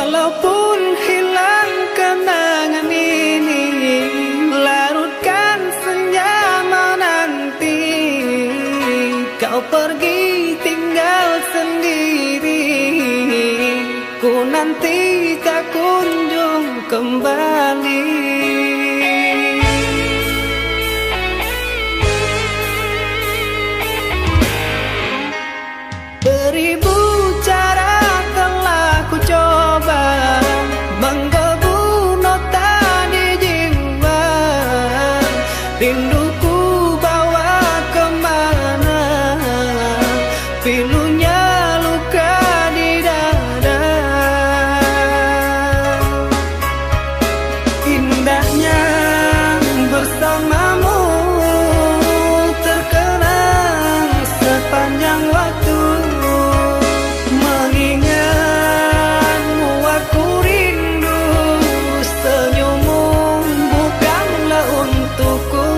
Walaupun hilang kenangan ini, larutkan senja menanti. Kau pergi tinggal sendiri, ku nanti tak kunjung kembali. Beribu cara telah ku coba menggebu nota di jiwa. Rinduku bawa kemana, pilunya luka di dada. Indahnya bersamamu terkenang sepanjang waktu. Mengingatmu aku rindu, senyummu bukanlah untukku.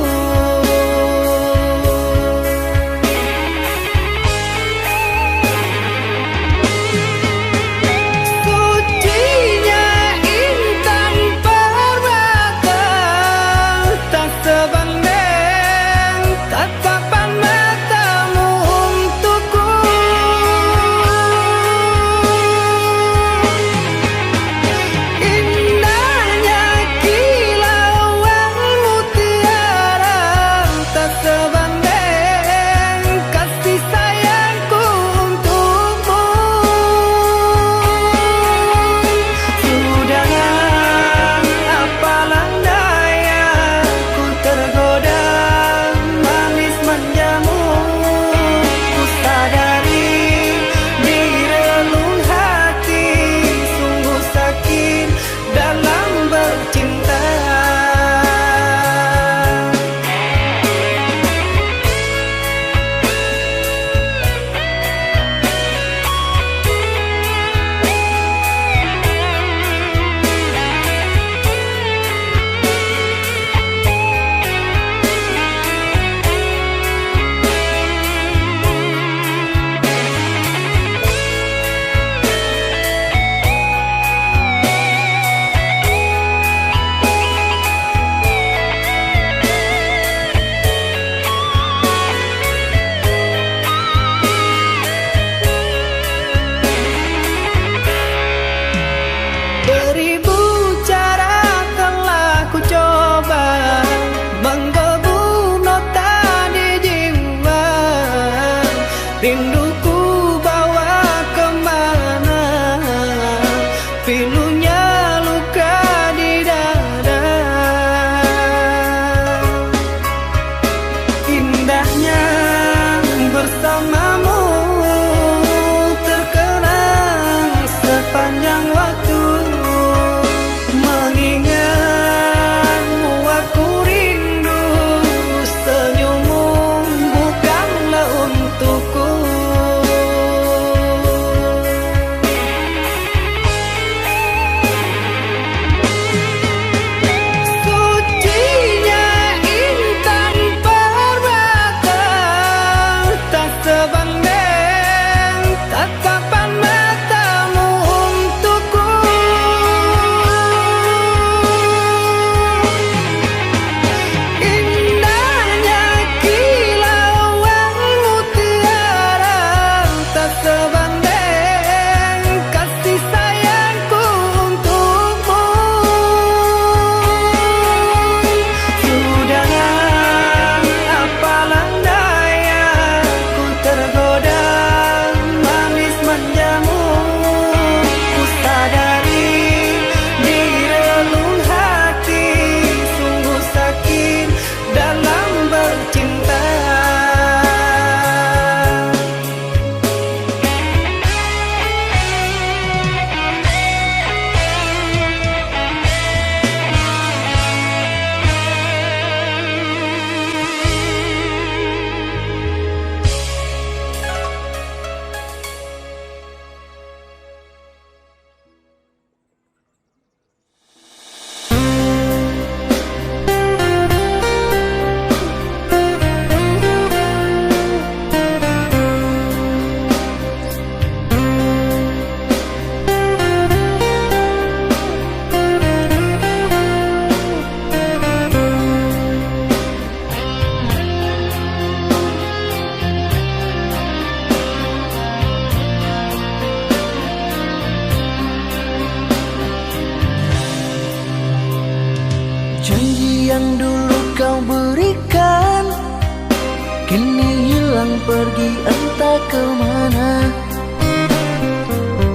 pergi entah kemana.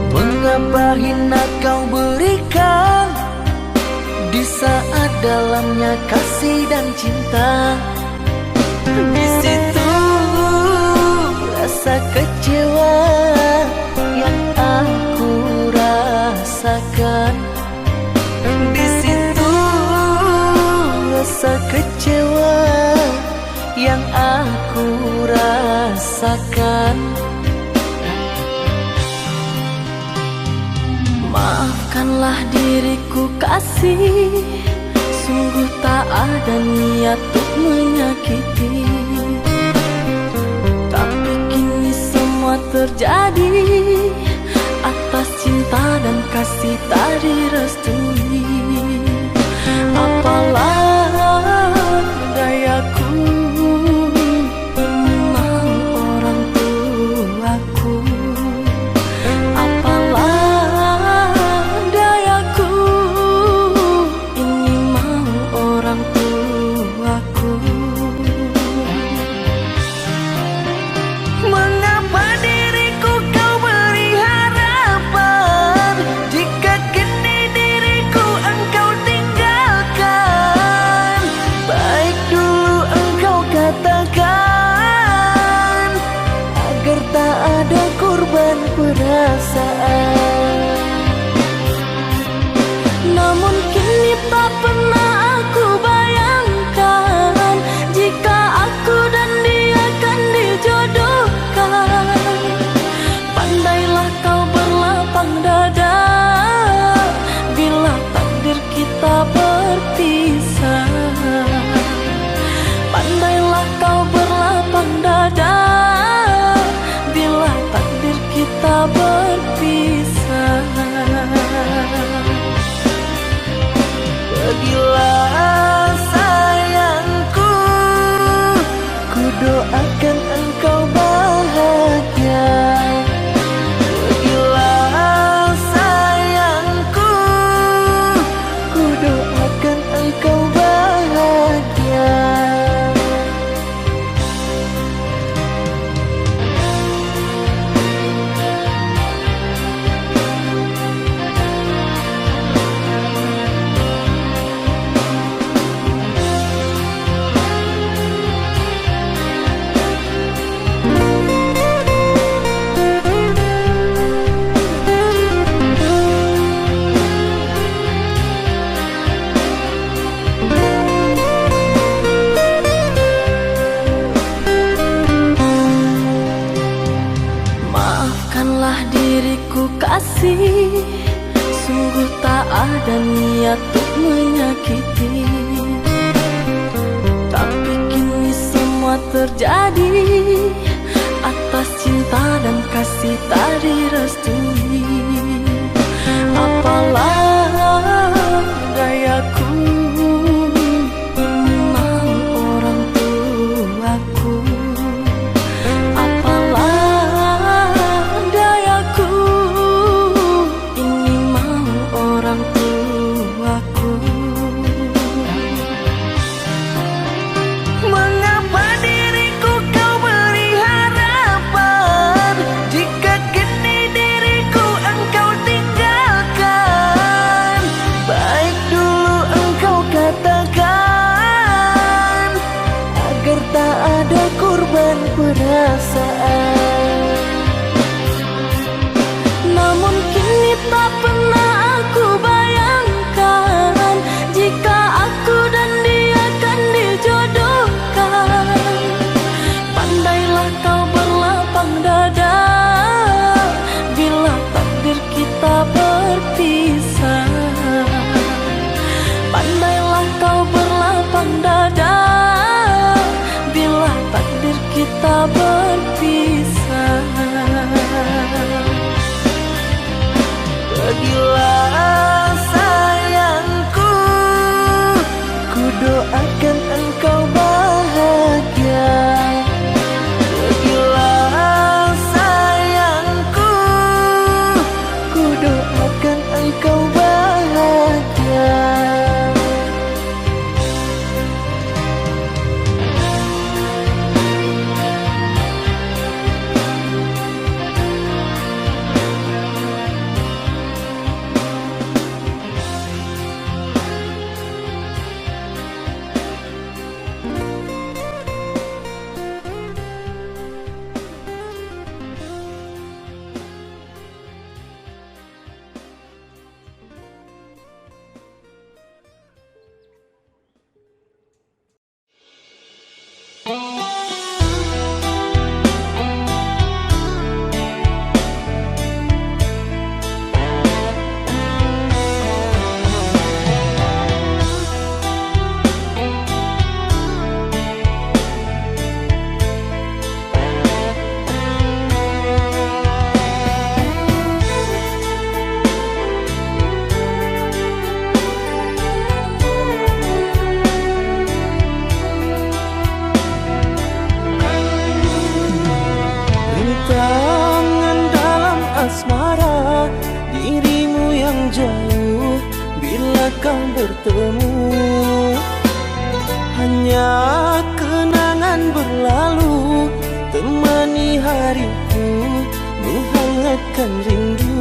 Mengapa hina kau berikan di saat dalamnya kasih dan cinta. Di situ rasa kecewa yang aku rasakan. Di situ rasa kecewa yang aku rasakan. Maafkanlah diriku kasih, sungguh tak ada niat untuk menyakiti. Tapi kini semua terjadi atas cinta dan kasih tak direstui. Apalah dayaku memang orang tuaku. Apalah dayaku ini mau orang tuaku. Mengapa diriku kau beri harapan jika kini diriku engkau tinggalkan? Baik dulu engkau katakan agar tak ada korban perasaan. Namun kini tak pernah aku bayangkan jika aku dan dia akan dijodohkan. Pandailah kau berlapang dada bila takdir kita berpisah. Pandailah kau berlapang dada bila takdir kita berpisah. Pergilah sayangku, ku doakan engkau bahagia. Pergilah sayangku, ku doakan engkau bahagia. Maafkanlah diriku kasih, sungguh tak ada niat untuk menyakiti. Tapi kini semua terjadi atas cinta dan kasih tak direstui. Apalah dayaku memang orang tuaku. Apalah dayaku ini mau orang tuaku. Mengapa diriku kau beri harapan jika kini diriku engkau tinggalkan? Baik dulu engkau katakan agar tak ada korban perasaan. Namun kini tak pernah aku bayangkan jika aku dan dia akan dijodohkan. Pandailah kau berlapang dada bila takdir kita berpisah. Pandailah kau berlapang dada bila takdir kita berpisah. Pergi bila kau bertemu. Hanya kenangan berlalu temani hariku, menghangatkan rindu.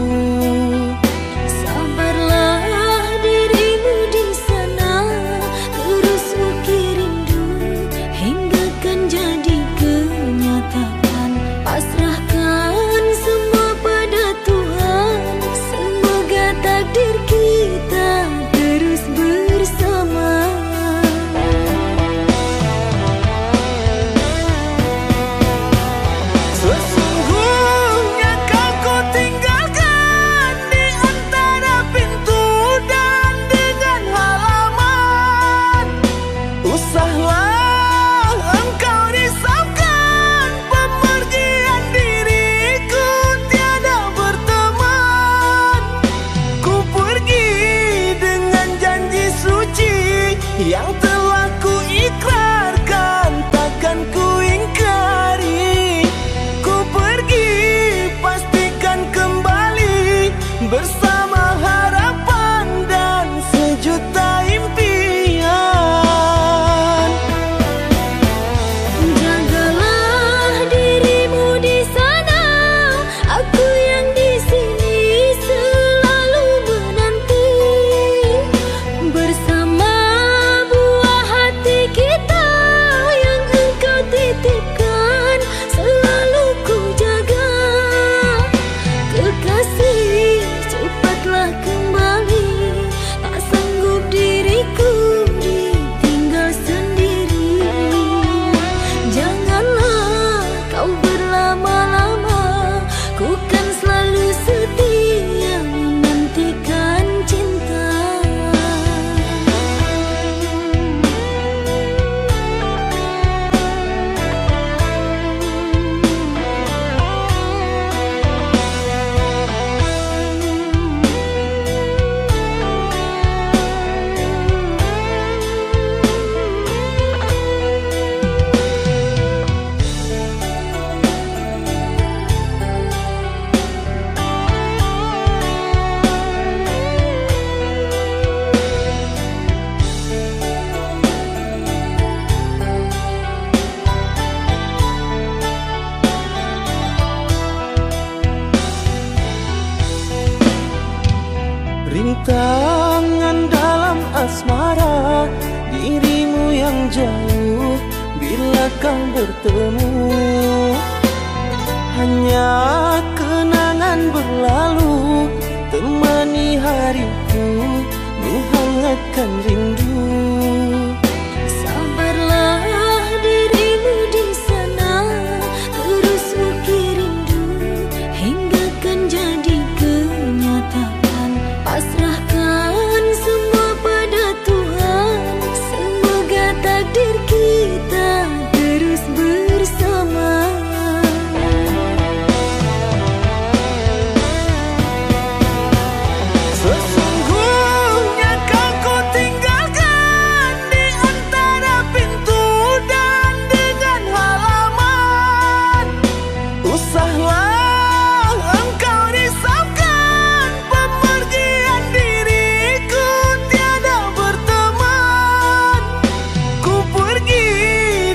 Sabarlah dirimu di sana, terus ukir rindu hingga kan jadi kenyataan. Pasrahkan semua pada Tuhan, semoga takdir kita terus bersama. Sesungguhnya kau ku tinggalkan di antara pintu dan dengan halaman. Usahlah engkau risaukan pemergian diriku tiada berteman. Ku pergi dengan janji suci yang telah ku ikrarkan, takkan ku ingkari. Ku pergi pastikan kembali bersama harapan dan sejuta impian. Jagalah dirimu di sana, aku yang di sini selalu menanti. Bersama buah hati kita yang engkau titipkan, selalu ku jaga. Kekasih, cepatlah kembali, tak sanggup diriku ditinggal sendiri. Janganlah kau berlama-lama, ku kan selalu setia menantikan cinta. Rintangan dalam asmara, dirimu yang jauh bila kau bertemu. Hanya kenangan berlalu temani hariku, menghangatkan rindu. Sabarlah dirimu di sana, terus ukir rindu hingga kan jadi kenyataan. Pasrahkan semua pada Tuhan, semoga takdir kita terus bersama. Sesungguhnya kau ku tinggalkan di antara pintu dan dengan halaman. Usahlah engkau risaukan pemergian diriku tiada berteman. Ku pergi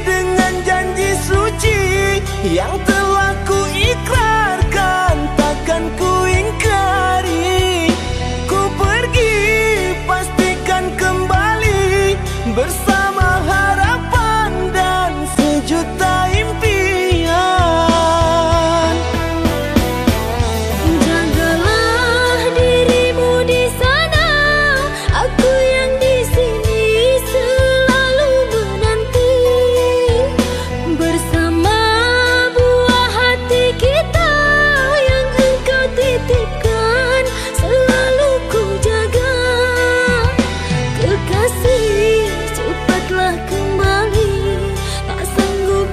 dengan janji suci yang telah ku ikrarkan, takkan ku ingkari. Ku pergi pastikan kembali bersama harapan dan sejuta impian. Jagalah dirimu di sana, aku yang di sini selalu menanti. Bersama buah hati kita yang engkau titipkan, selalu ku jaga. Kekasih, cepatlah kembali, tak sanggup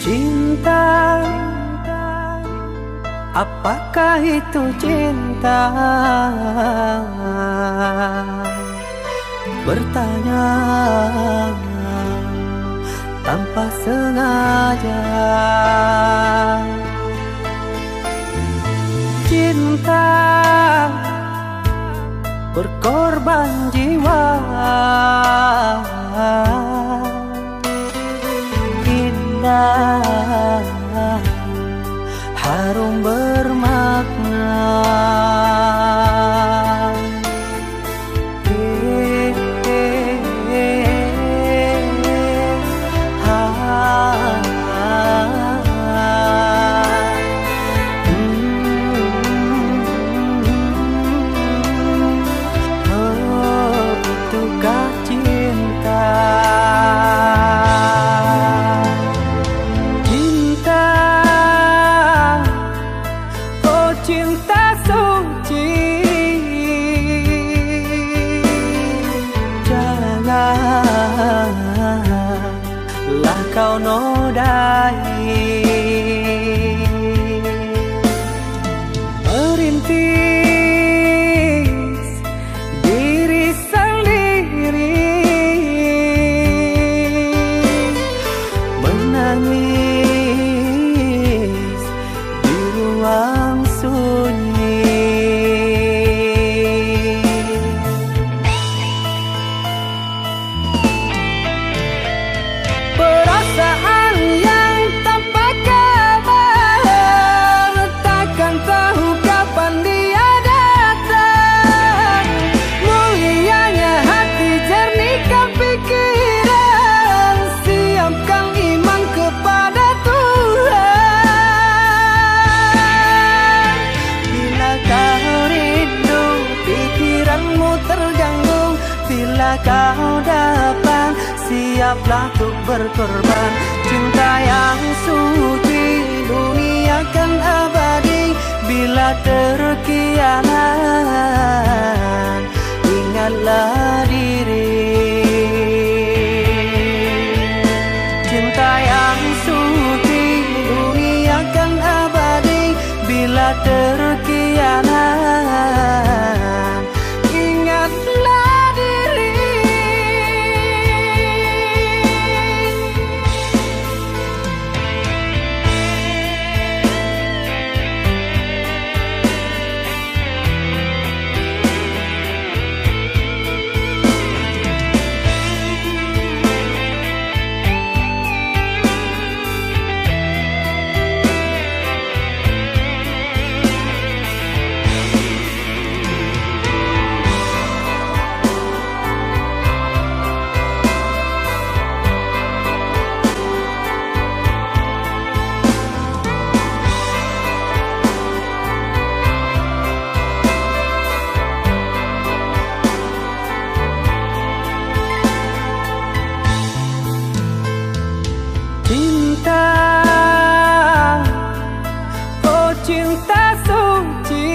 Cinta, apakah itu cinta? Bertanya tanpa sengaja. Cinta berkorban jiwa, indah, harum bermakna. Itukah cinta? Cinta, oh cinta suci, janganlah kau nodai. Merintis diri sendiri, menangis di ruang sunyi. Perasaan yang tanpa kabar, takkan tahu kapan dia datang. Mulianya hati, jernihkan pikiran, siapkan iman kepada Tuhan. Bila kau rindu, pikiranmu terganggu, bila kau datang, siaplah untuk berkorban. Cinta yang suci, dunia kan abadi. Bila terkianat, ingatlah diri. Cinta yang suci, dunia kan abadi. Bila terkianat, ingatlah diri. Cinta, oh cinta suci,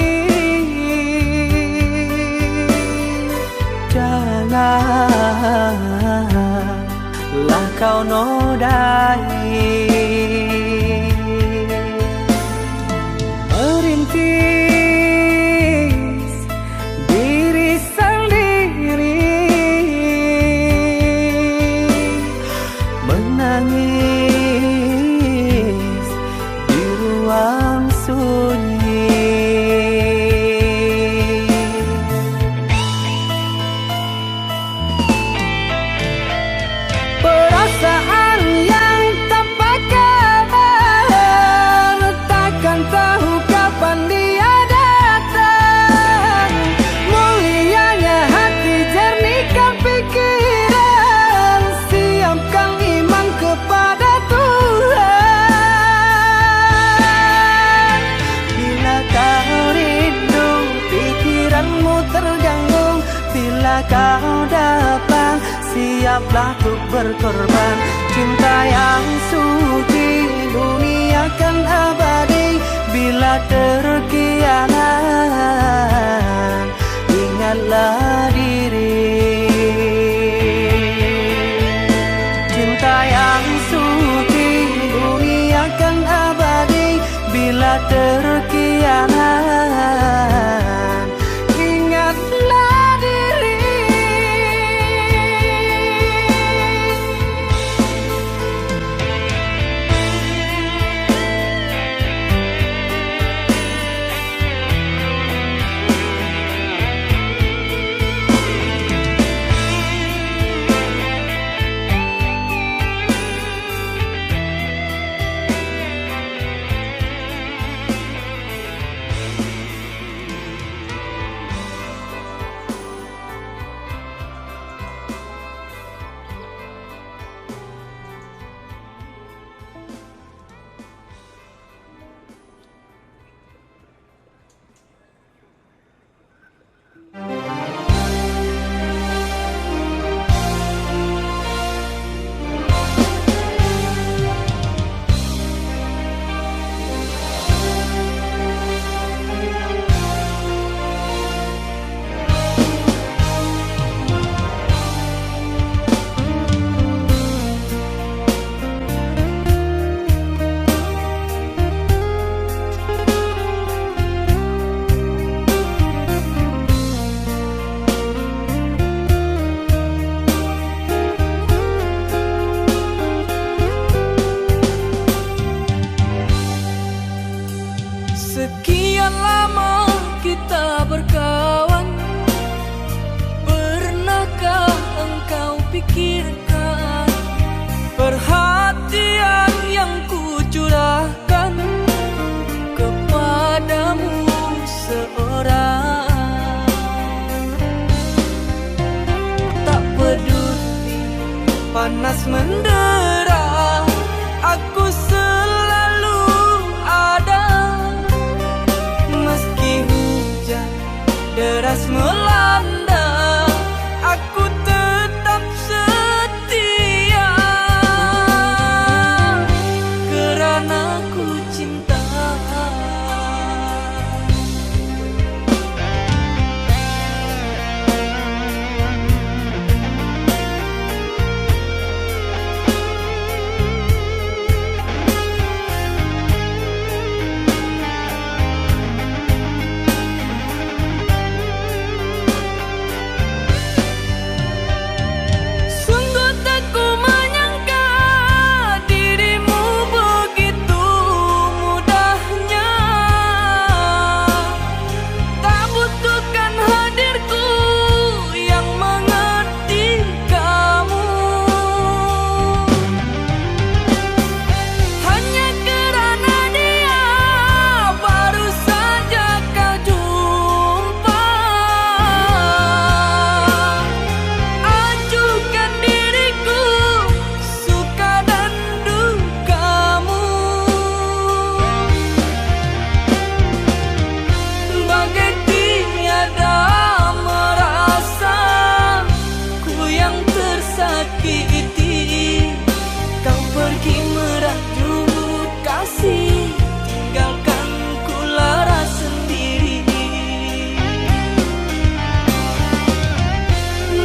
janganlah kau nodai. Merintis diri sendiri, menangis di ruang sunyi. Perasaan yang tanpa kabar, takkan tahu kapan dia datang. Mulianya hati, jernihkan pikiran, siapkan iman kepada Tuhan. Bila kau rindu, pikiranmu terganggu, bila kau datang, siaplah untuk berkorban. Cinta yang suci, dunia kan abadi. Bila terkianat, ingatlah diri. Cinta yang suci, dunia yang ku curahkan kepadamu seorang. Tak peduli panas mendera, aku selalu ada. Meski hujan deras melanda, aku tetap setia. Kerana ku cinta.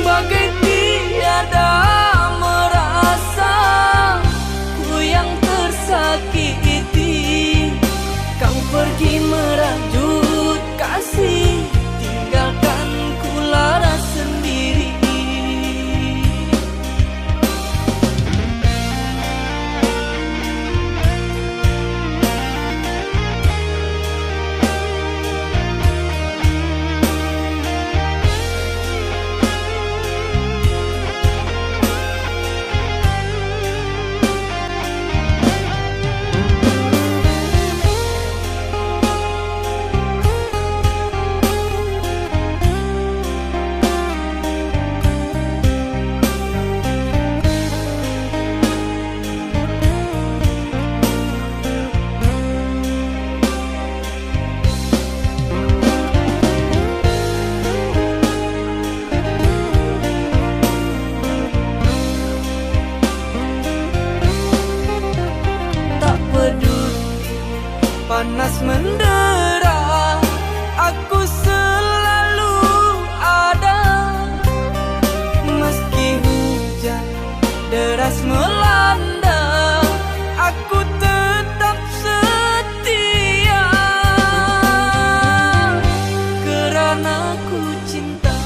Bagai tiada merasa, ku yang tersakiti. Kau pergi merajut kasih, tinggalkan ku lara sendiri. Panas mendera, aku selalu ada. Meski hujan deras melanda, aku tetap setia. Kerana ku cinta.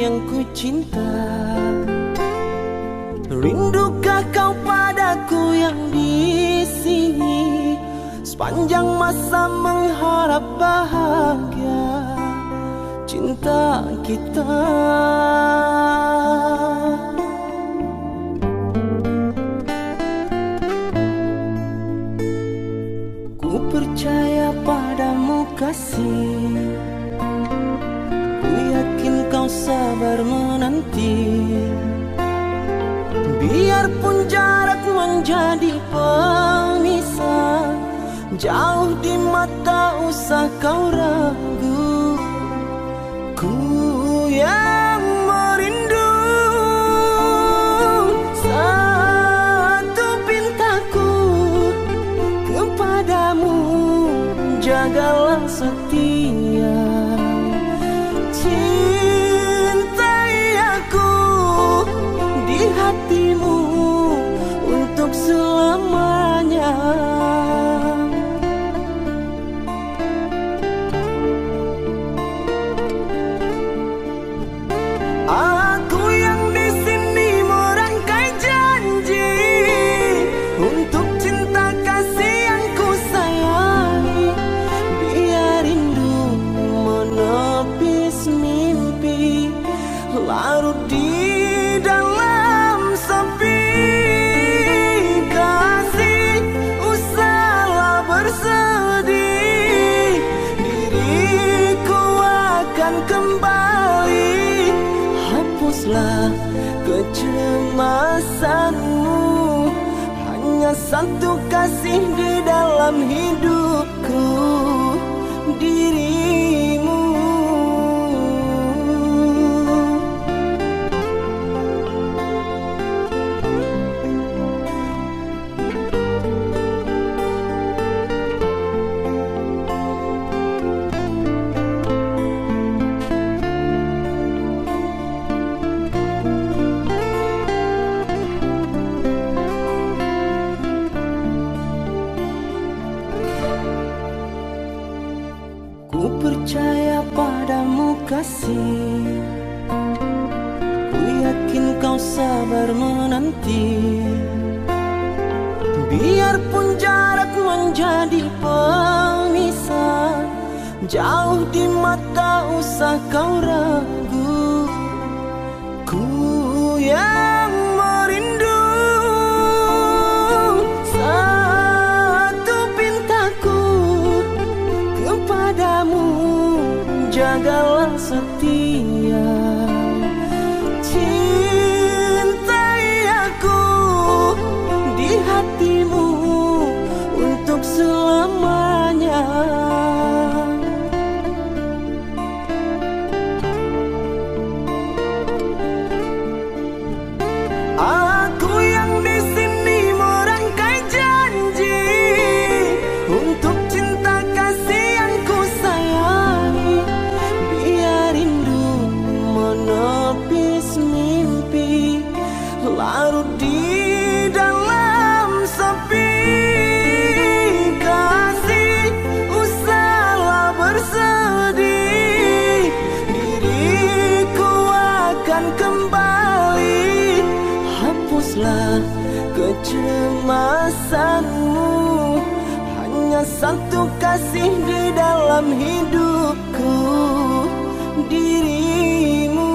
yang ku cinta. Rindukah kau padaku yang di sini, sepanjang masa mengharap bahagia cinta kita. Ku percaya padamu kasih, ku yakin kau sabar menanti. Biarpun jarak menjadi pemisah, jauh di mata usah kau ragu. Ku yang merindu, satu pintaku kepadamu, jagalah setia. Cintai aku di hatimu untuk selamanya. Aku yang di sini merangkai janji untuk cinta kasih yang ku sayangi. Biar rindu menepis mimpi, larut di dalam sepi. Kasih usahlah bersedih, diriku akan kembali. Hapuslah kecemasanmu, hanya satu kasih di dalam hidupku, dirimu. Ku percaya padamu kasih, ku yakin kau sabar menanti. Biarpun jarak menjadi pemisah, jauh di mata usah kau ragu. Ku yang merindu, satu pintaku kepadamu, jagalah setia. Cintai aku di hatimu untuk selamanya. Aku yang di sini merangkai janji untuk cinta kasih yang ku sayangi. Biar rindu menepis mimpi, larut di dalam sepi. Kasih usahlah bersedih, diriku akan kembali. Hapuslah kecemasanmu, hanya satu kasih di dalam hidupku, dirimu.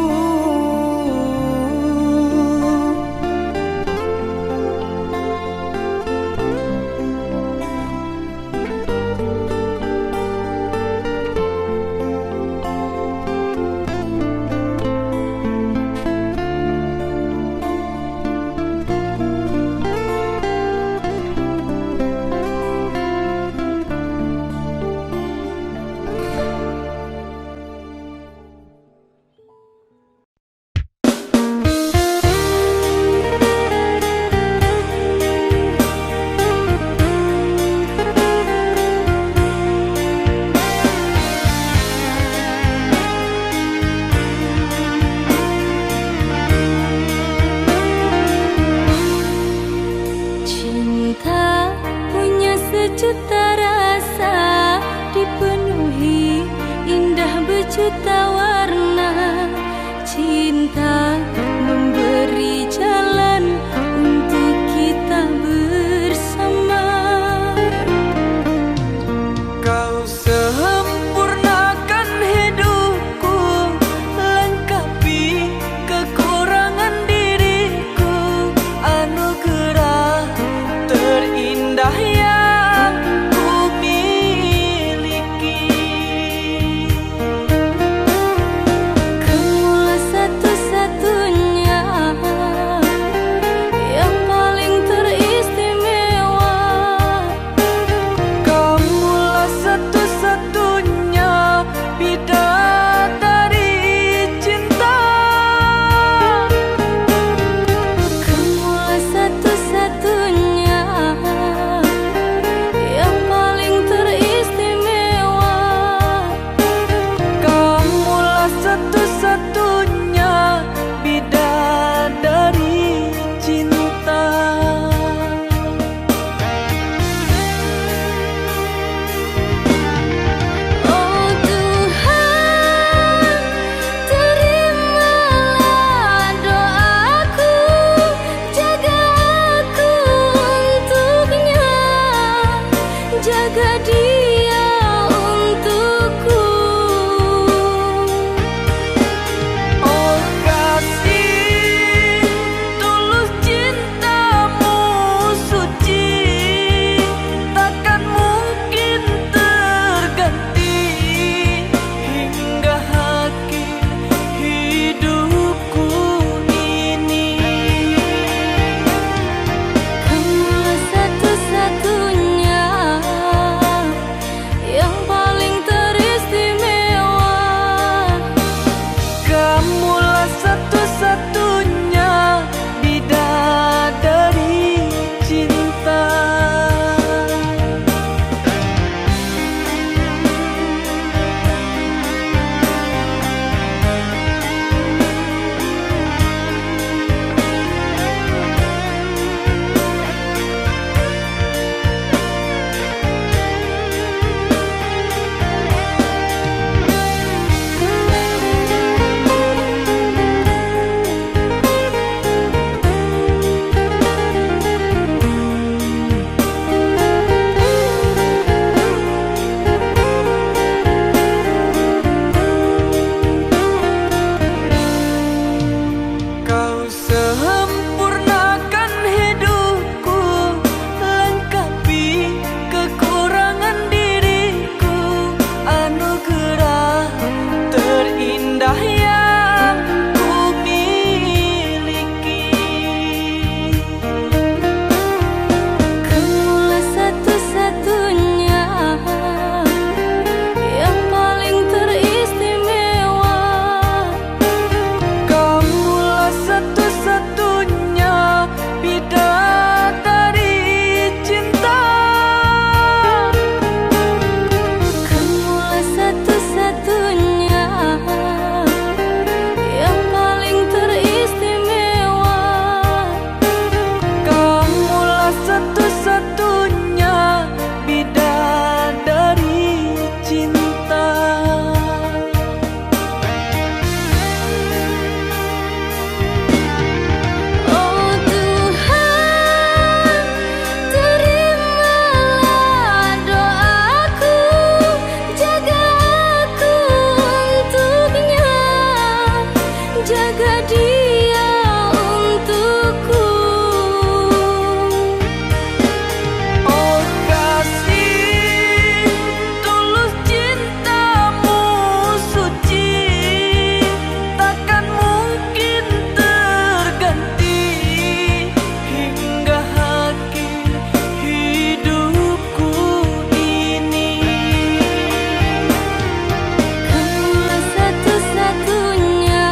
cinta memberi jalan untuk kita bersama. Kau sempurnakan hidupku, lengkapi kekurangan diriku, anugerah terindah yang ku miliki. Kamulah satu-satunya yang paling teristimewa. Kamulah satu-satunya bidadari cinta. Kamulah satu-satunya yang paling teristimewa. Kamulah satu-satunya bidadari cinta. Oh Tuhan, terimalah doaku, jaga aku untuknya, jaga dia untukku. Oh kasih tulus cintamu suci, takkan mungkin terganti hingga akhir hidupku ini. Kamulah satu-satunya yang paling teristimewa. Kamulah satu-satunya bidadari cinta. Kau sempurnakan hidupku, lengkapi kekurangan diriku, anugerah terindah yang ku miliki. Kamulah satu-satunya yang paling teristimewa. Kamulah satu-satunya bidadari cinta. Kamulah satu-satunya yang paling teristimewa. Kamulah satu-satunya bidadari cinta. Oh Tuhan, terimalah doaku, jaga aku untuknya, jaga dia untukku. Oh kasih tulus cintamu suci, takkan mungkin terganti hingga akhir hidupku ini. Kamulah satu-satunya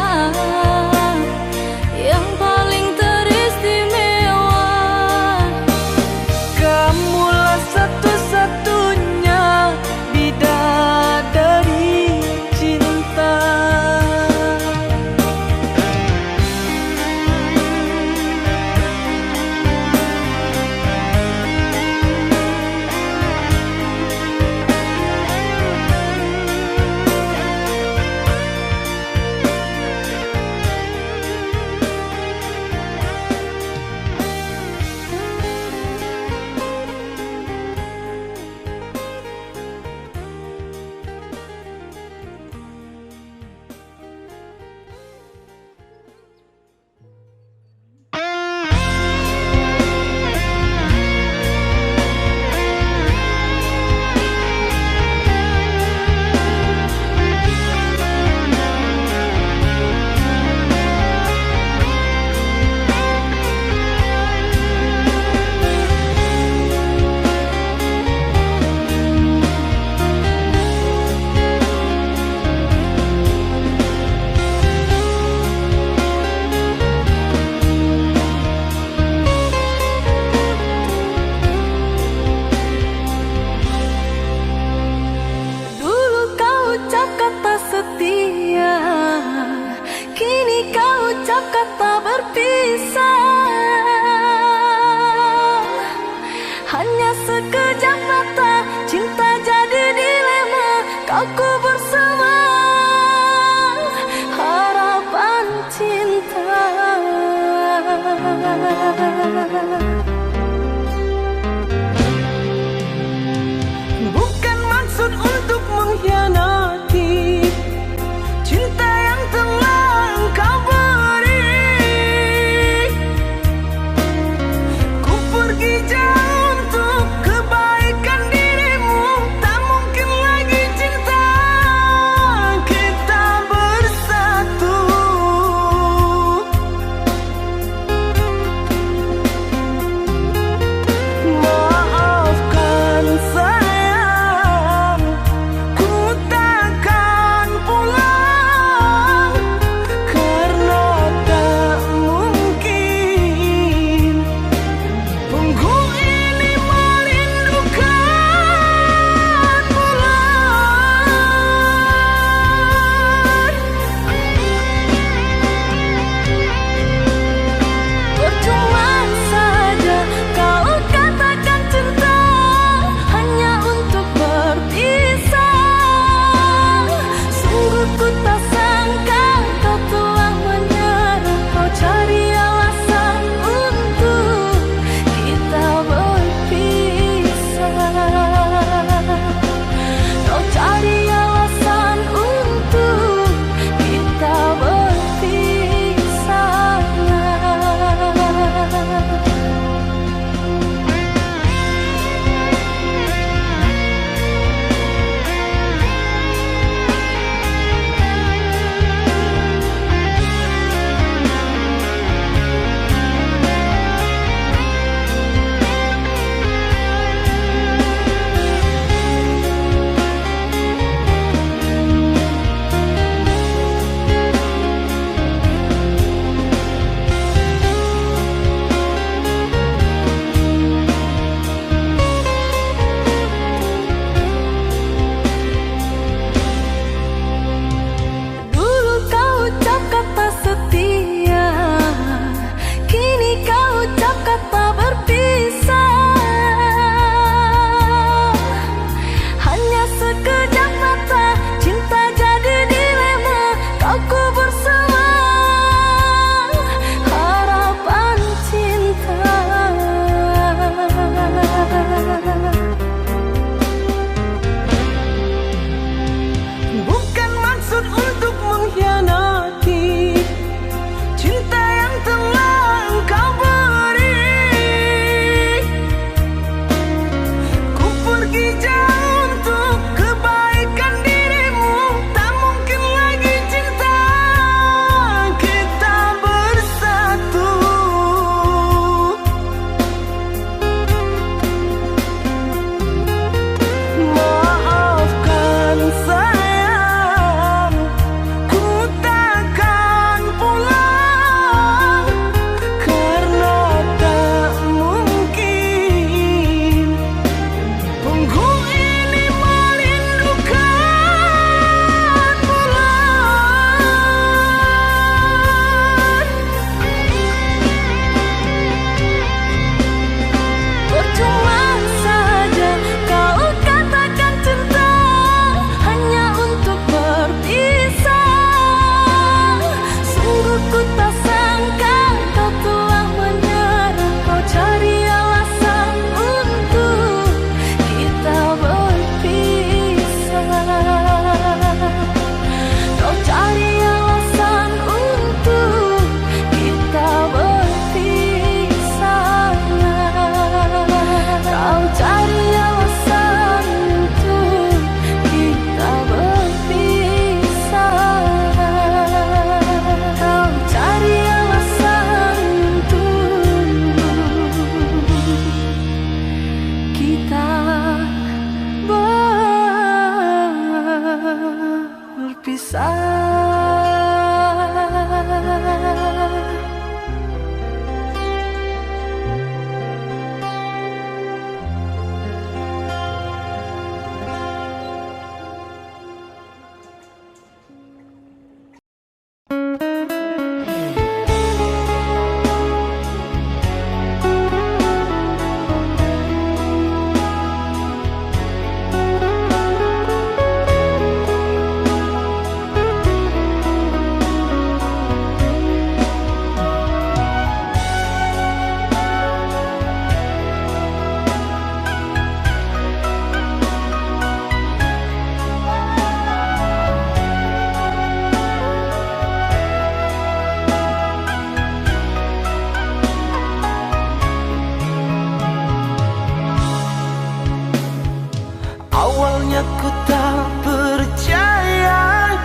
Awalnya ku tak percaya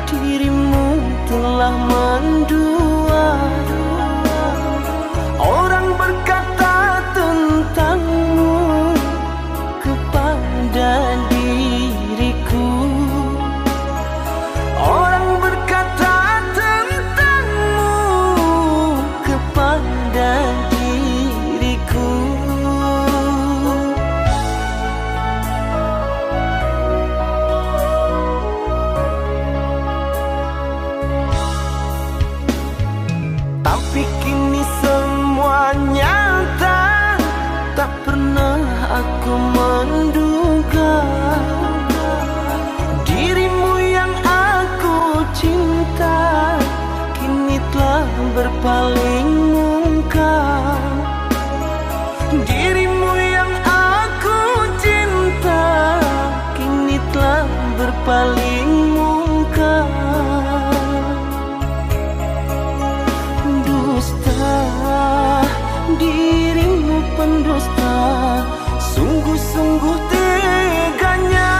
dirimu telah mendua. Orang berkata tentangmu kepada diriku. Orang berkata tentangmu kepada diriku. Tapi kini semua nyata, tak pernah aku menduga dirimu yang aku cinta kini telah berpaling muka. Dirimu yang aku cinta kini telah berpaling muka. Dirimu pendusta, sungguh-sungguh teganya.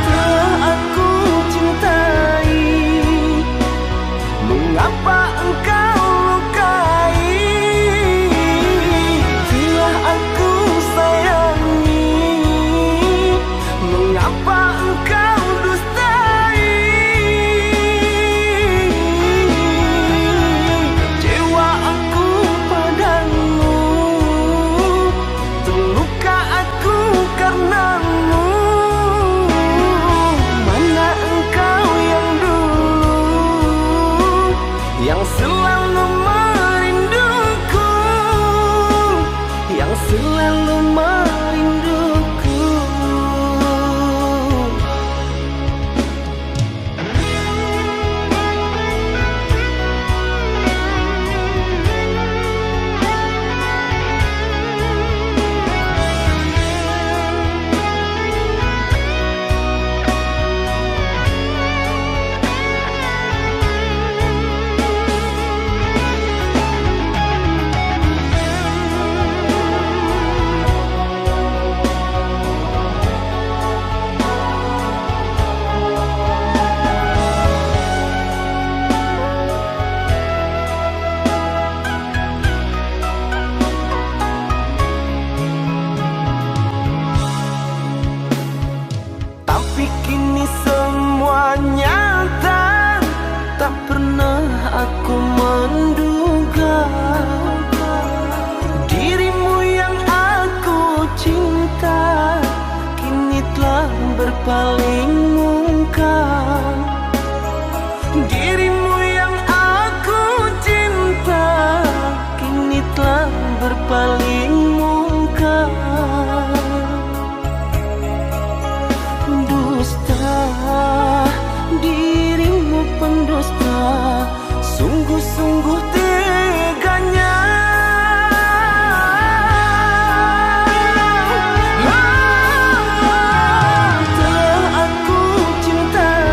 Telah aku cintai, mengapa engkau lukai? Telah aku sayangi, mengapa engkau dustai? Cewa aku padamu, terluka aku karenamu. Mana engkau yang dulu, yang selalu merinduku, yang selalu merinduku. Tapi kini semua nyata, tak pernah aku menduga dirimu yang aku cinta kini telah berpaling muka. Dirimu yang aku cinta kini telah berpaling muka. Dirimu pendusta, sungguh-sungguh teganya. Telah aku cintai,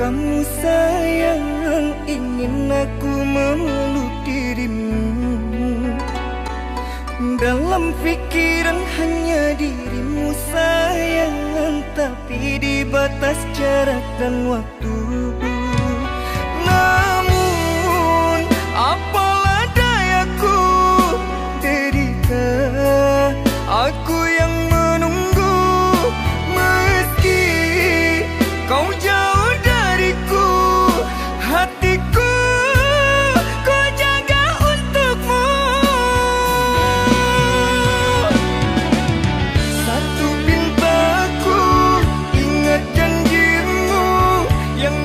kamu sayang, ingin aku memeluk dirimu. Dalam pikiran hanya dirimu sayang, tapi di batas jarak dan waktu. Namun apalah dayaku, derita aku yang menunggu. Meski kau jauh dariku, hatiku ku jaga untukmu. Satu pintaku, ingat janjimu yang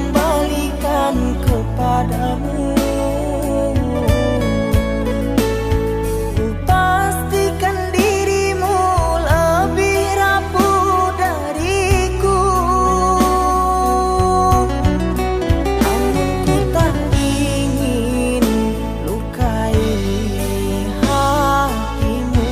kembalikan kepadamu. Ku pastikan dirimu lebih rapuh dariku, namun ku tak ingin lukai hatimu.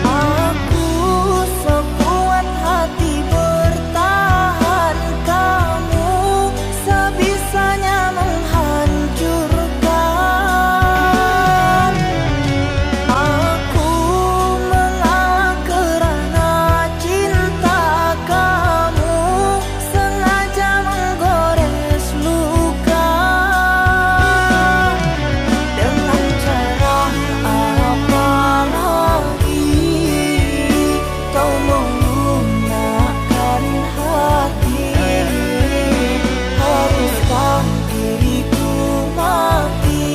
Aku sekuat hati bertahan, kamu sebisanya menghancurkan. Aku mengalah kerana cinta, kamu sengaja menggores luka. Dengan cara apa lagi kau menggunakan hati? Haruskah diriku mati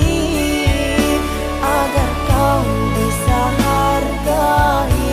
agar kau bisa hargai?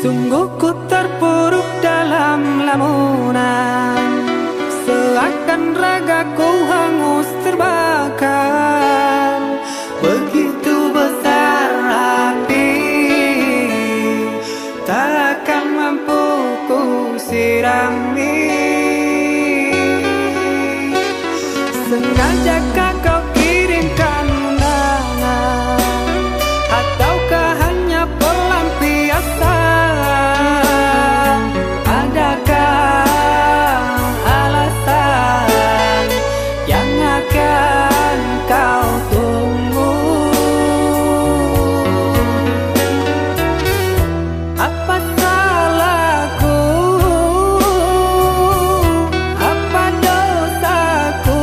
Sungguh ku terpuruk dalam lamunan, seakan ragaku hangus terbakar. Begitu besar api, takkan mampu ku sirami. Sengajakah kau kirimkan undangan, ataukah hanya pelampiasan? Adakah alasan yang akan kau tunggu? Apa salahku? Apa dosaku?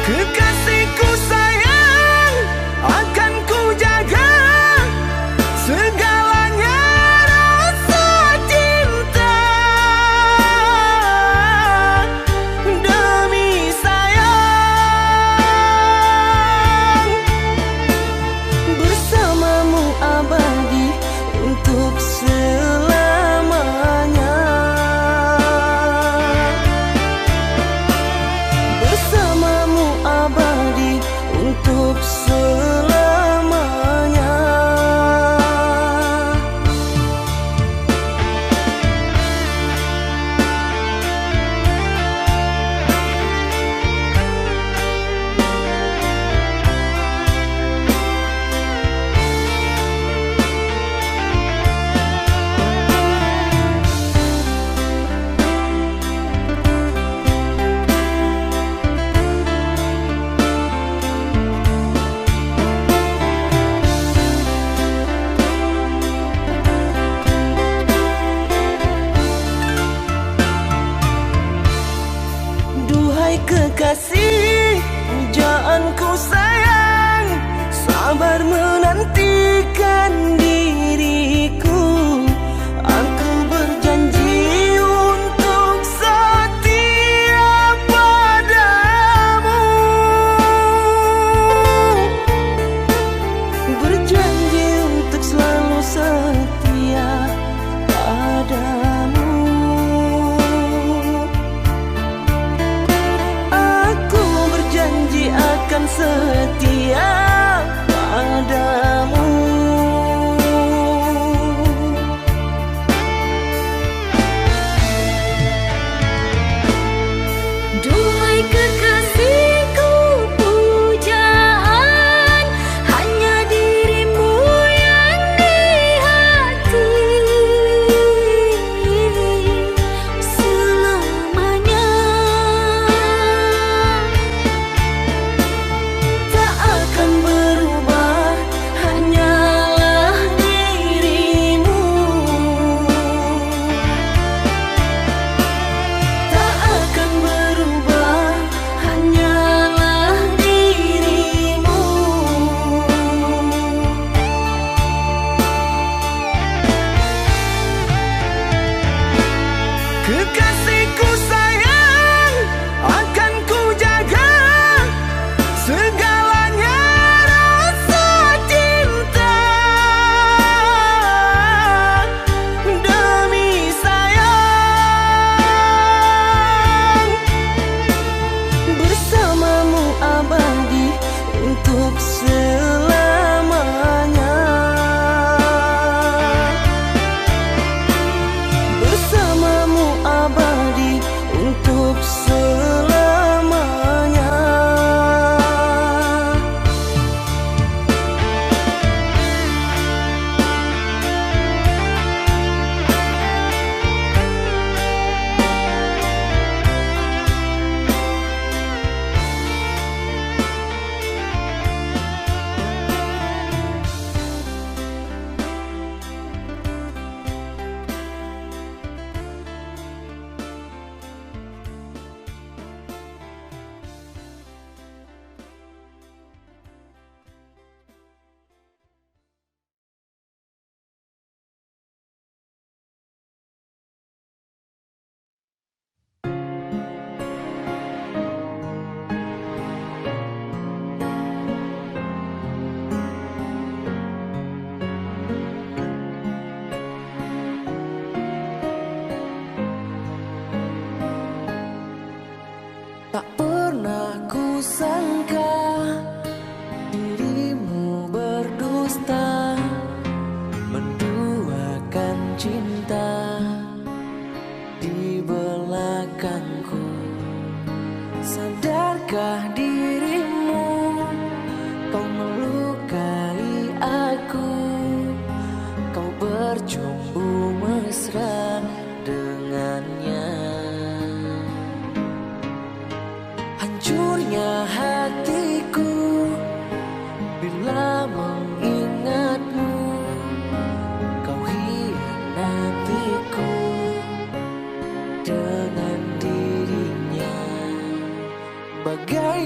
Kekasihku sayang, akan ku jaga segalanya rasa cinta. Demi sayang, bersamamu abadi untuk selamanya. Bersamamu abadi untuk selamanya. Duhai kekasih, pujaanku sayang, sabar menantikan diriku. Aku berjanji untuk setia padamu. Berjanji untuk selalu setia padamu. Aku berjanji akan setia padamu.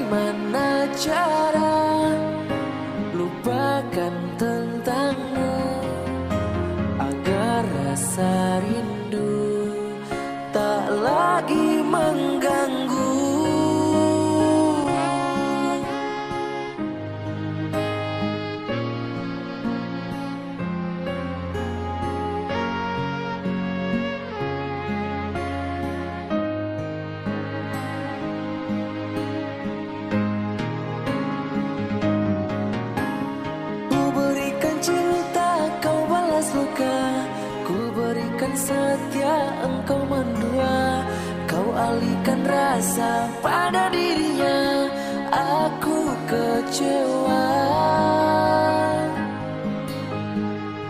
Bagaimana cara lupakan tentangmu agar rasa rindu tak lagi mengganggu. Ku berikan setia, engkau mendua. Kau alihkan rasa pada dirinya, aku kecewa.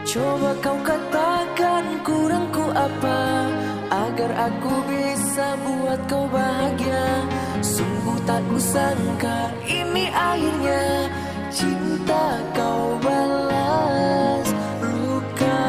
Coba kau katakan kurangku apa, agar aku bisa buat kau bahagia. Sungguh tak kusangka ini akhirnya, cinta kau balas luka.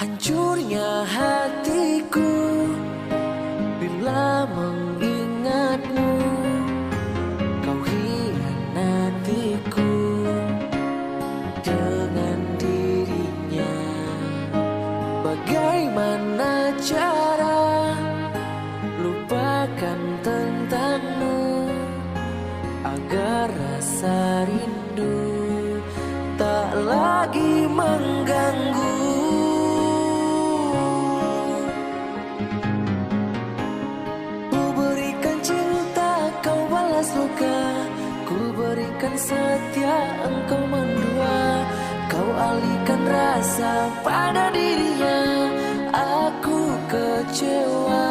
Hancurnya hatiku bila mengingatmu. Kau hianatiku dengan dirinya. Bagaimana cara lupakan tentangmu agar rasa rindu tak lagi mengganggu. Luka, ku berikan setia, engkau mendua. Kau alihkan rasa pada dirinya, aku kecewa.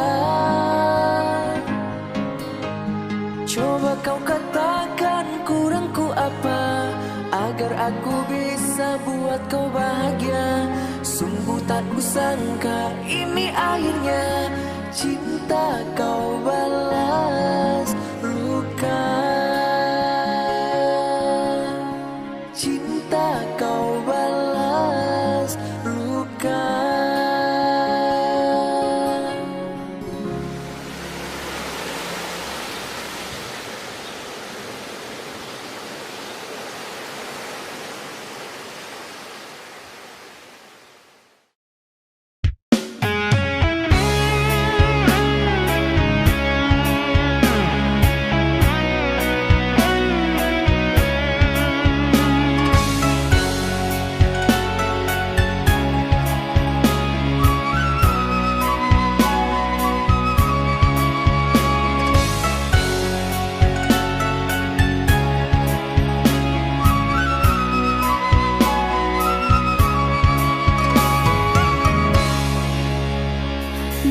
Coba kau katakan kurangku apa, agar aku bisa buat kau bahagia. Sungguh tak kusangka ini akhirnya, cinta kau balas luka. Cinta kau balas luka.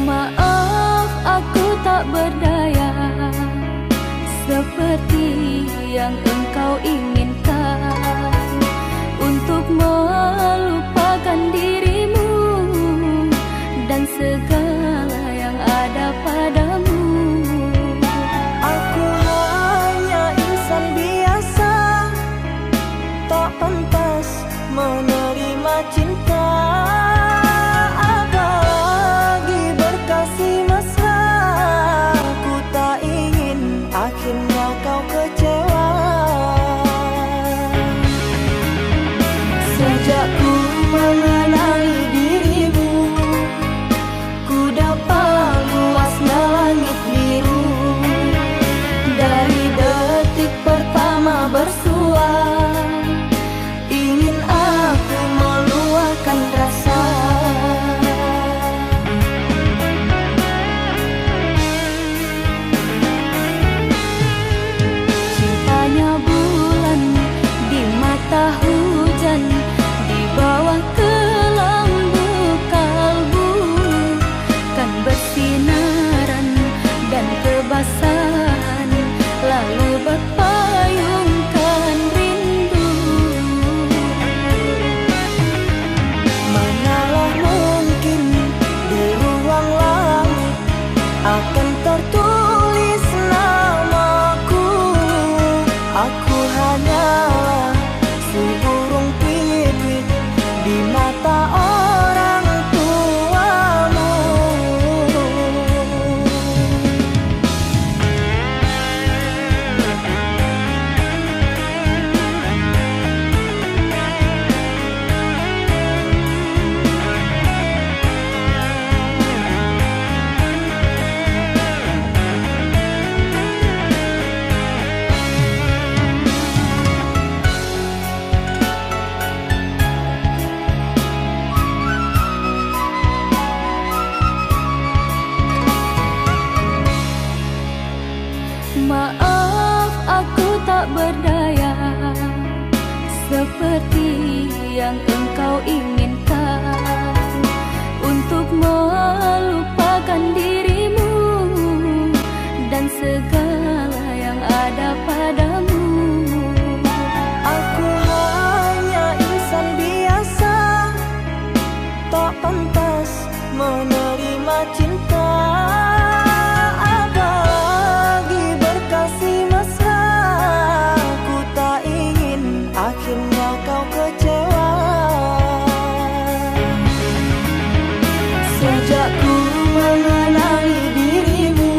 Maaf, aku tak berdaya seperti yang engkau inginkan, untuk melupakan dirimu dan segala yang ada padamu. Aku hanya insan biasa, tak pantas menerima cinta. Akhirnya kau kecewa. perasaan, lalu berpayungkan rindu. Manalah mungkin di ruang langit akan tertulis namaku. Aku hanyalah seburung pipit di mata orang tuamu. Maaf aku tak berdaya seperti yang engkau inginkan, untuk melupakan dirimu dan segala yang ada padamu. Aku hanya insan biasa, tak pantas menerima cinta. Apalagi berkasih mesra, ku tak ingin akhirnya kau kecewa. Sejak ku mengenali dirimu,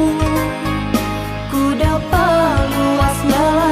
ku dapat luasnya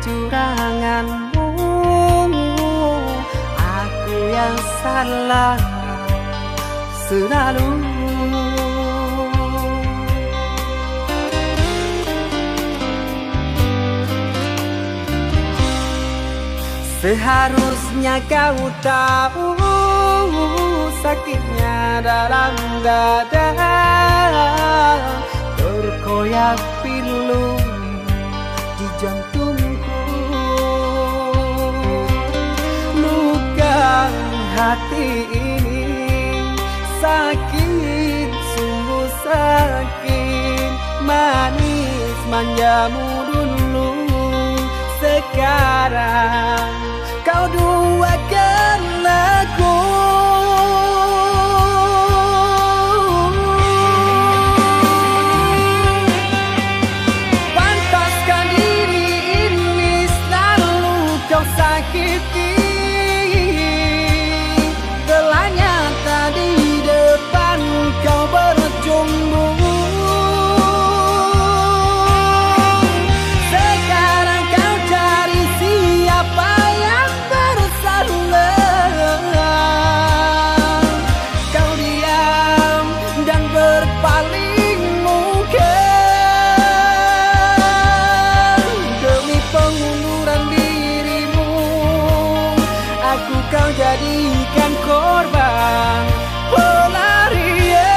kecuranganmu. Aku yang salah selalu. Seharusnya kau tahu sakitnya dalam dada, terkoyak pilu di jantungku. Luka hati ini sakit, sungguh sakit. Manis manjamu dulu, sekarang kau duakan aku. Pantaskah diri ini selalu kau sakiti? Telah nyata di depan kau berjumbu. Kau jadikan korban pelarian.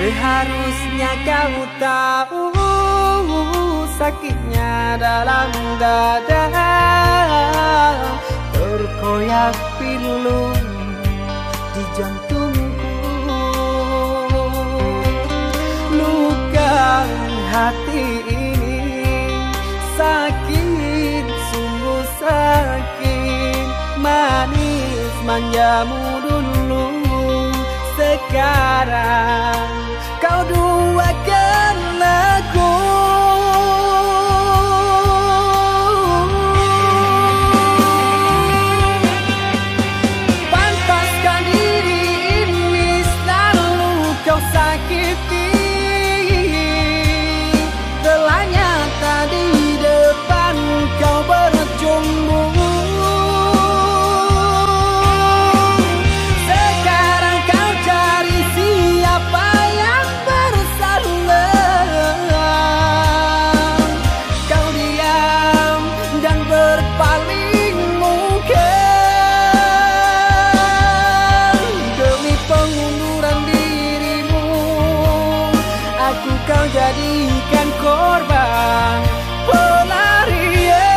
Seharusnya kau tahu sakitnya dalam dada, terkoyak pilu di jantungku. Luka hati ini sakit, sungguh sakit. Manis manjamu dulu, sekarang kau duakan aku. Pantaskah diri ini selalu kau sakiti? Telah nyata di depan kau berjumbu. Kau jadikan korban pelarian.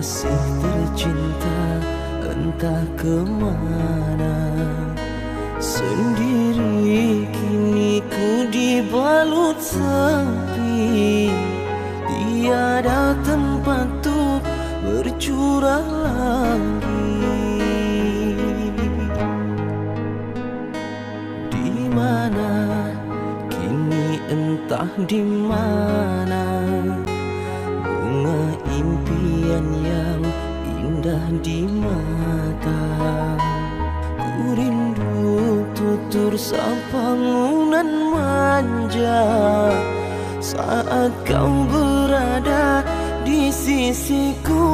Kekasih tercinta entah kemana, sendiri kini ku dibalut sepi. Tiada tempat untuk bercurah lagi. Di mana kini entah di mana bunga impian yang indah di mata. Ku rindu tutur sapangunan manja saat kau berada di sisiku.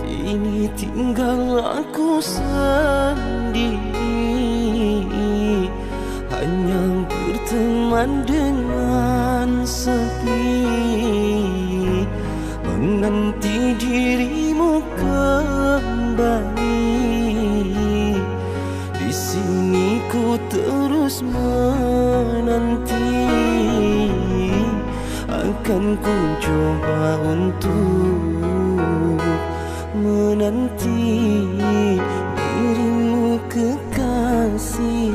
Kini tinggal aku sendiri, hanya berteman dengan sepi, menanti dirimu kembali. Di sini ku terus menanti, akan ku coba untuk menanti dirimu kekasih.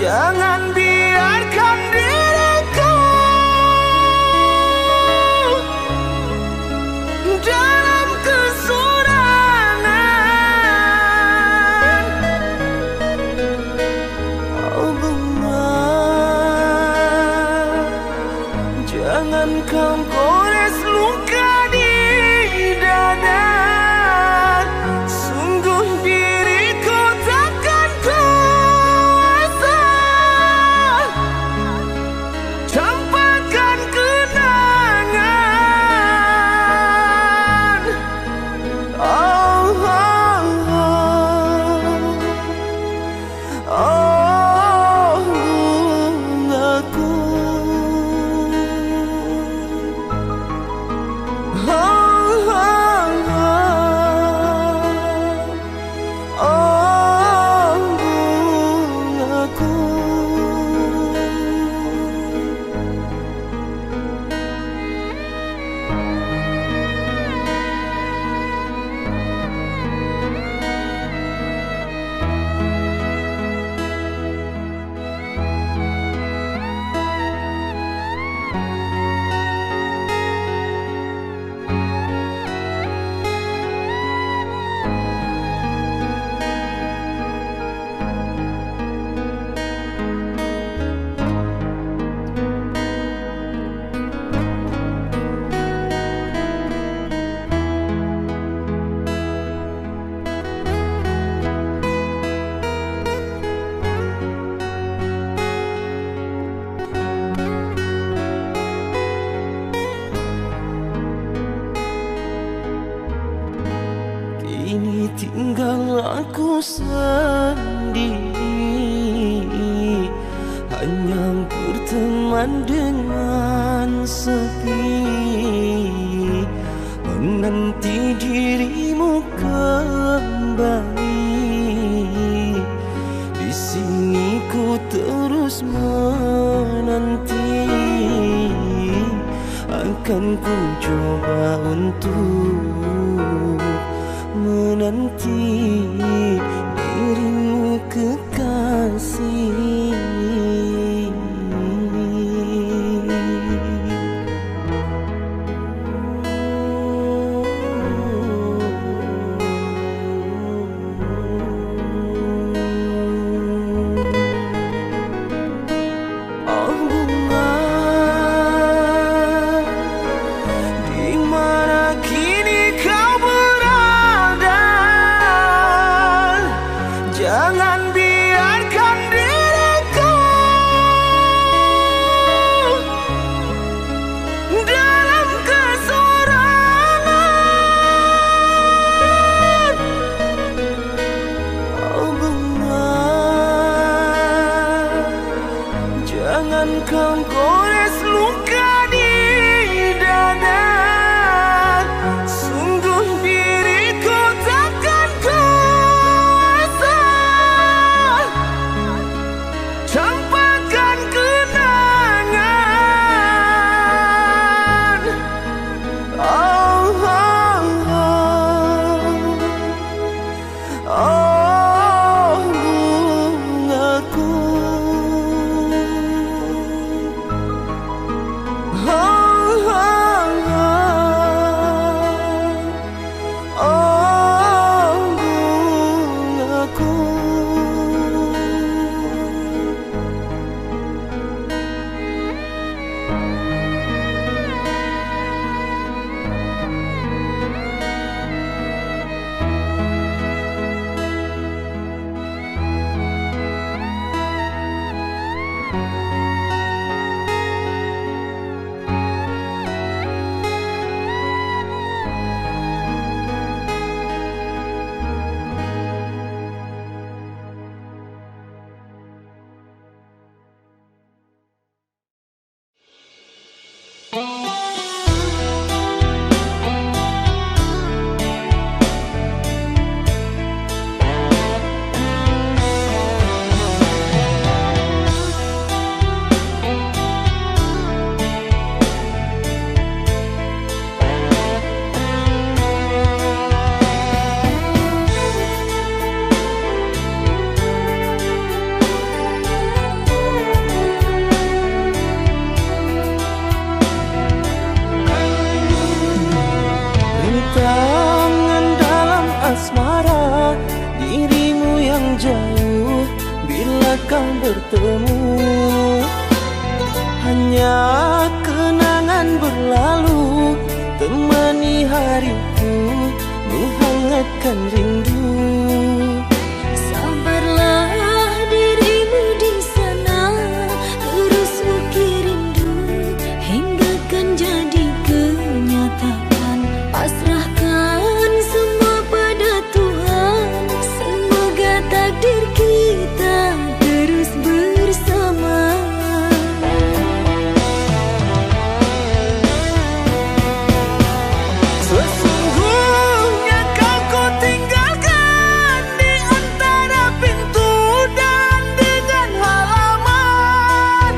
Jangan biarkan diriku dalam kesurangan. Oh bunga, jangan kau gores luka di dada. Sungguh diriku takkan kuasa campakkan kenangan. Oh, oh, oh, oh, bungaku. Oh, oh, oh, oh, bungaku. Kini tinggal aku sendiri, hanya berteman dengan sepi, menanti dirimu kembali. Di sini ku terus menanti, akan ku coba untuk menanti dirimu kekasih. Oh bunga, di mana kini kau berada. Jangan biarkan diriku kau bertemu. Hanya kenangan berlalu temani hariku, menghangatkan rindu. Sabarlah dirimu di sana, terus ukir rindu hingga kan jadi kenyataan. Pasrahkan semua pada Tuhan, semoga takdir kita terus bersama. Sesungguhnya kau ku tinggalkan di antara pintu dan dengan halaman.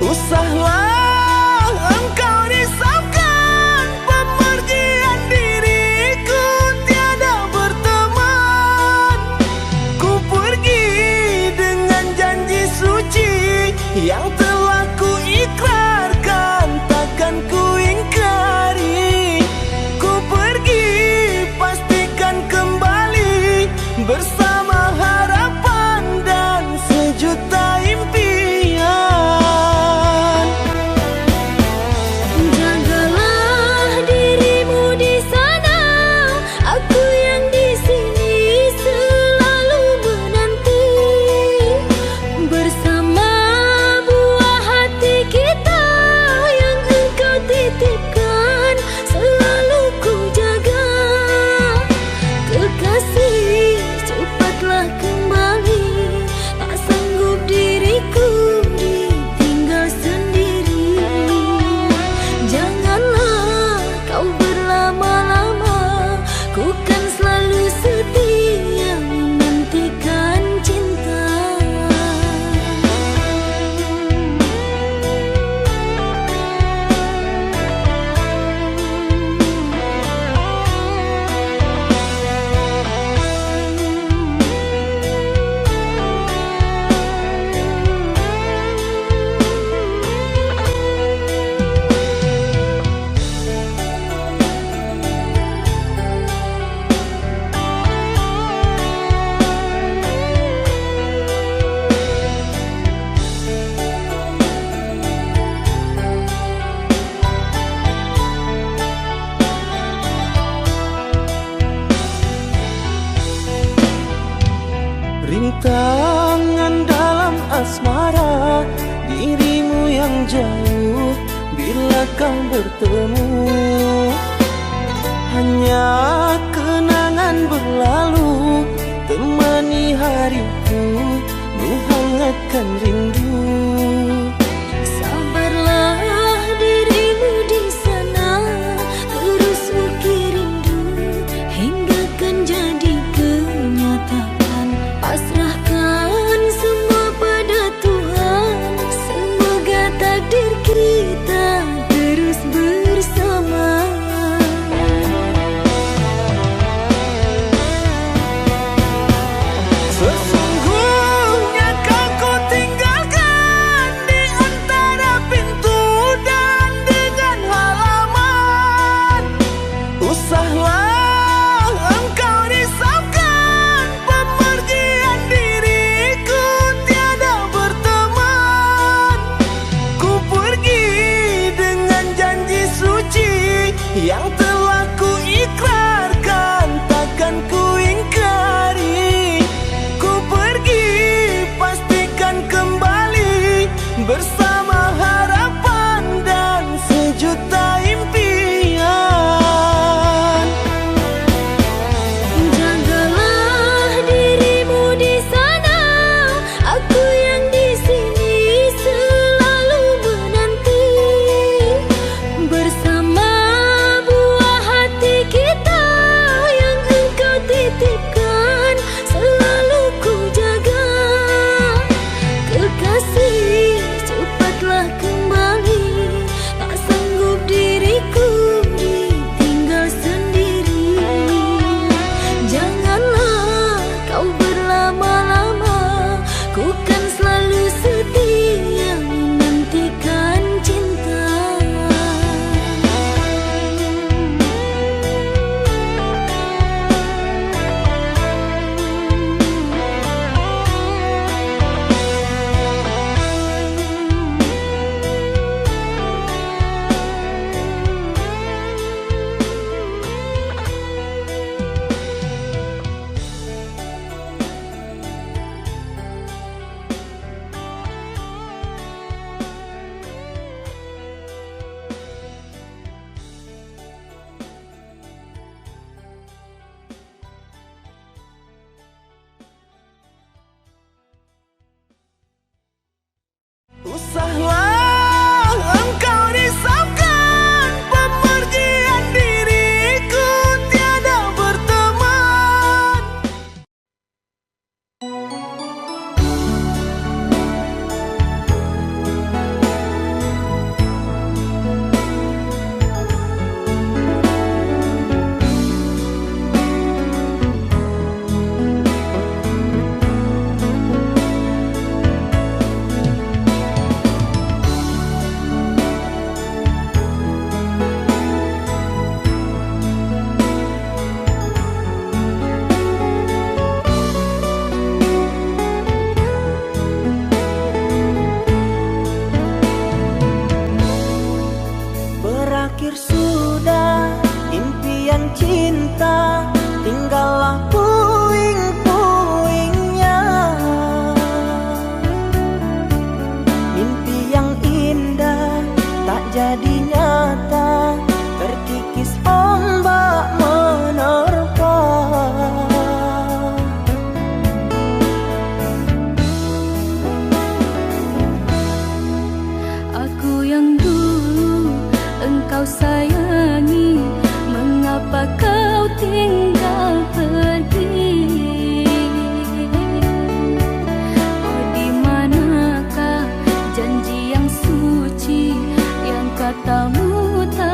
Usahlah engkau risaukan pemergian diriku tiada berteman. Ku pergi dengan janji suci yang telah ku ikrarkan, takkan ku ingkari. Ku pergi pastikan kembali bersama harapan dan sejuta impian. Jagalah dirimu di sana, aku yang di sini selalu menanti. Bersama buah hati kita yang engkau titipkan, selalu ku jaga. Kekasih, cepatlah kembali, tak sanggup diriku ditinggal sendiri. Janganlah kau berlama-lama, ku kan selalu setia menantikan cinta. Rintangan dalam asmara, dirimu yang jauh bila kau bertemu. Hanya kenangan berlalu temani hariku, menghangatkan rindu. Sabarlah dirimu di sana, terus ukir rindu hingga kan jadi kenyataan. Pasrahkan semua pada Tuhan, semoga takdir kita terus bersama. Sesungguhnya kau ku tinggalkan berakhir sudah impian cinta, tinggallah puing-puingnya. Mimpi yang indah tak jadi nyata, terkikis ombak menerpa. Aku yang dulu engkau sayangi, mengapa kau tinggal pergi? Oh, di manakah janji yang suci yang katamu tak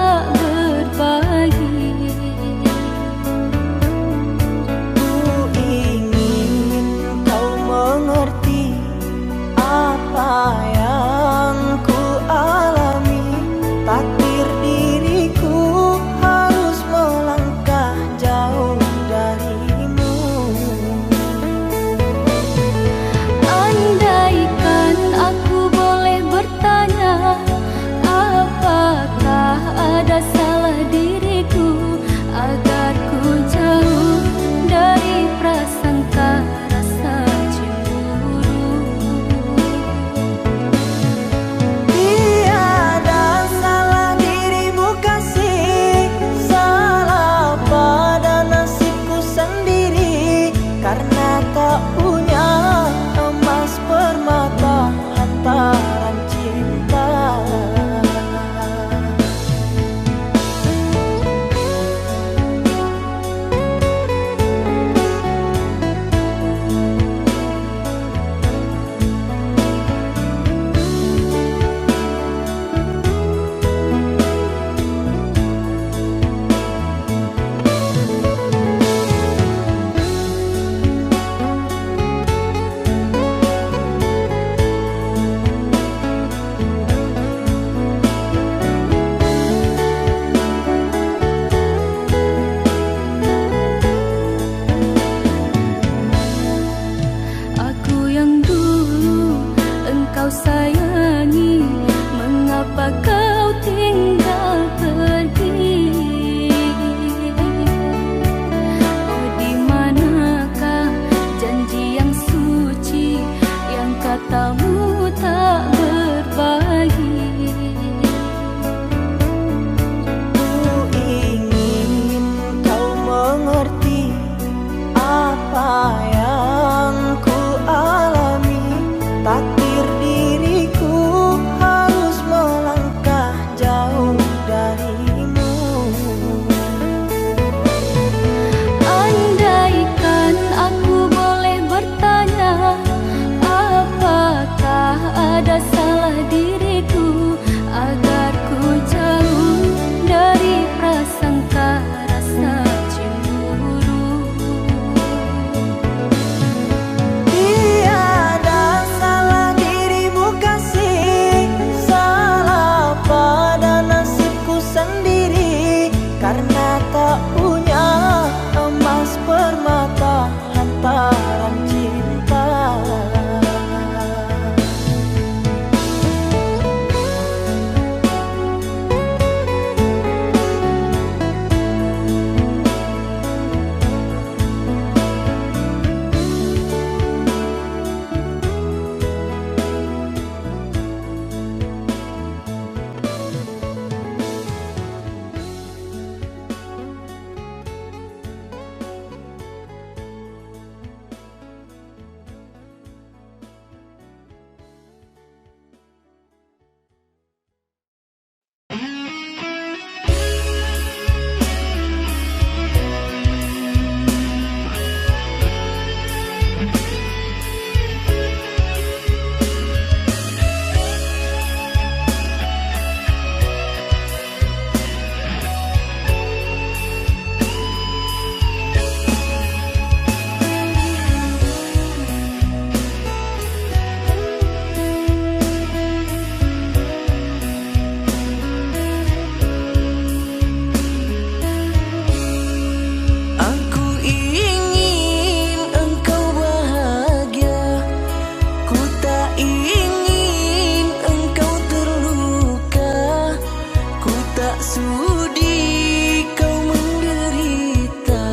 sudi kau menderita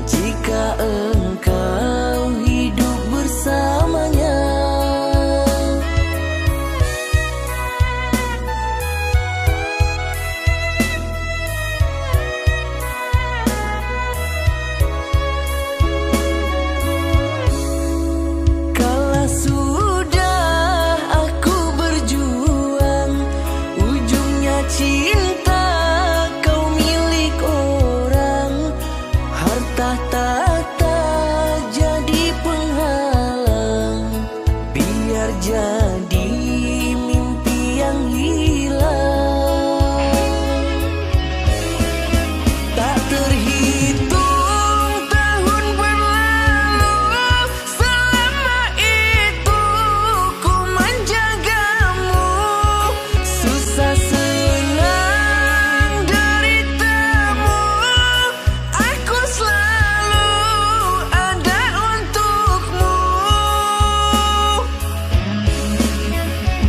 jika engkau hidup bersamanya. Kala sudah aku berjuang, ujungnya cinta kau milik orang. Harta tahta jadi penghalang, biar jadi mimpi yang hilang. Tak terhitung tahun berlalu, selama itu ku menjagamu. Susah senang deritamu, aku selalu ada untukmu.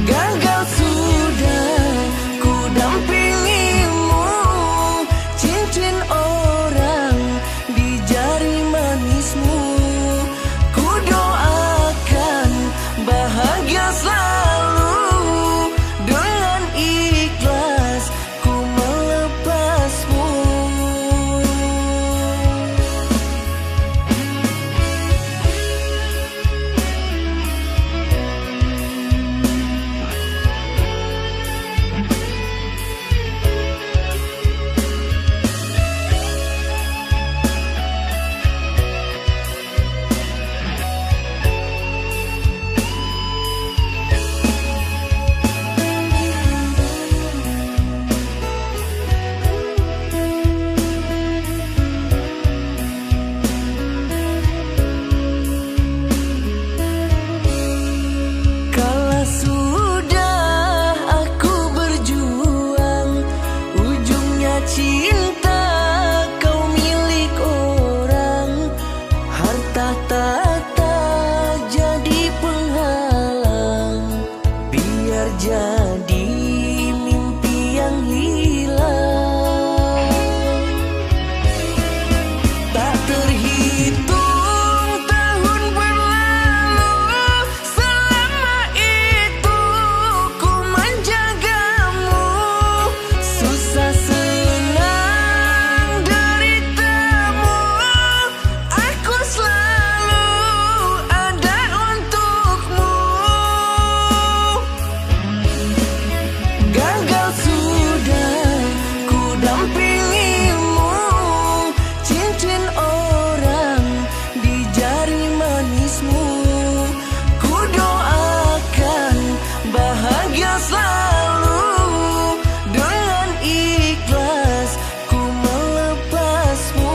Gagal sudah ku dampingimu, cincin orang di jari manismu. Ku doakan bahagia selalu, dengan ikhlas ku melepasmu. Kala sudah aku berjuang, ujungnya cinta kau milik orang. Harta tahta jadi penghalang, biar jadi mimpi yang hilang. Tak terhitung tahun berlalu, selama itu ku menjagamu. Susah senang deritamu, aku selalu ada untukmu. Gagal sudah ku dampingimu, cincin orang di jari manismu. Ku doakan bahagia selalu, dengan ikhlas ku melepasmu.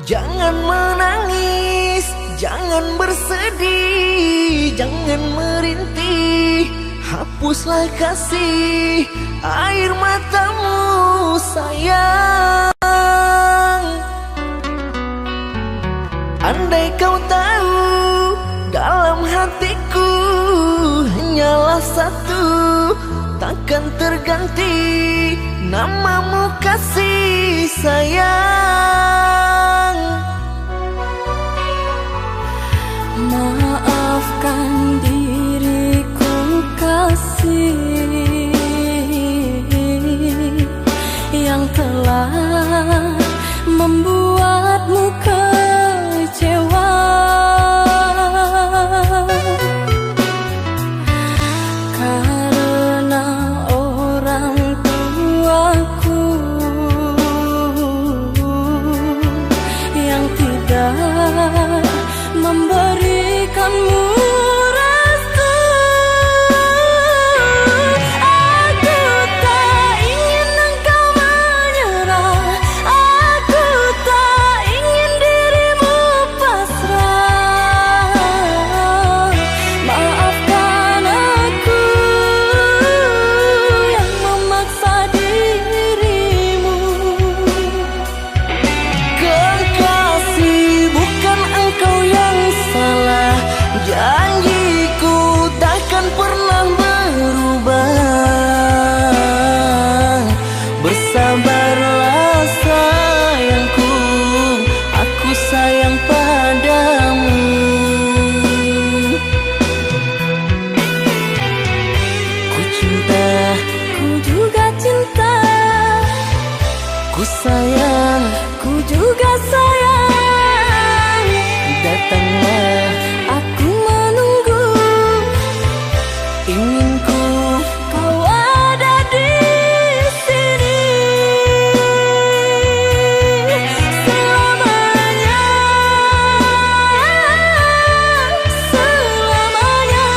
Jangan menangis, jangan bersedih, jangan merintih. Hapuslah kasih air matamu sayang. Andai kau tahu dalam hatiku hanyalah satu, takkan terganti namamu kasih sayang. Maafkan diriku kasih yang telah membuatmu kecewa. Karena cinta, ku juga cinta. ku sayang, Ku juga sayang. datanglah, Aku menunggu, inginku kau ada di sini selamanya, selamanya.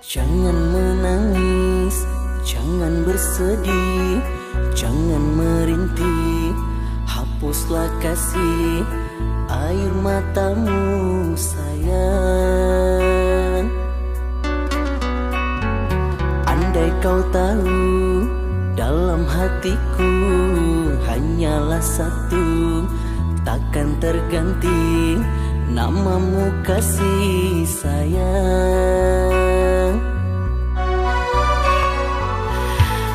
Jangan menangis, jangan bersedih, jangan merintih, hapuslah kasih air matamu sayang. Andai kau tahu dalam hatiku hanyalah satu, takkan terganti namamu kasih sayang.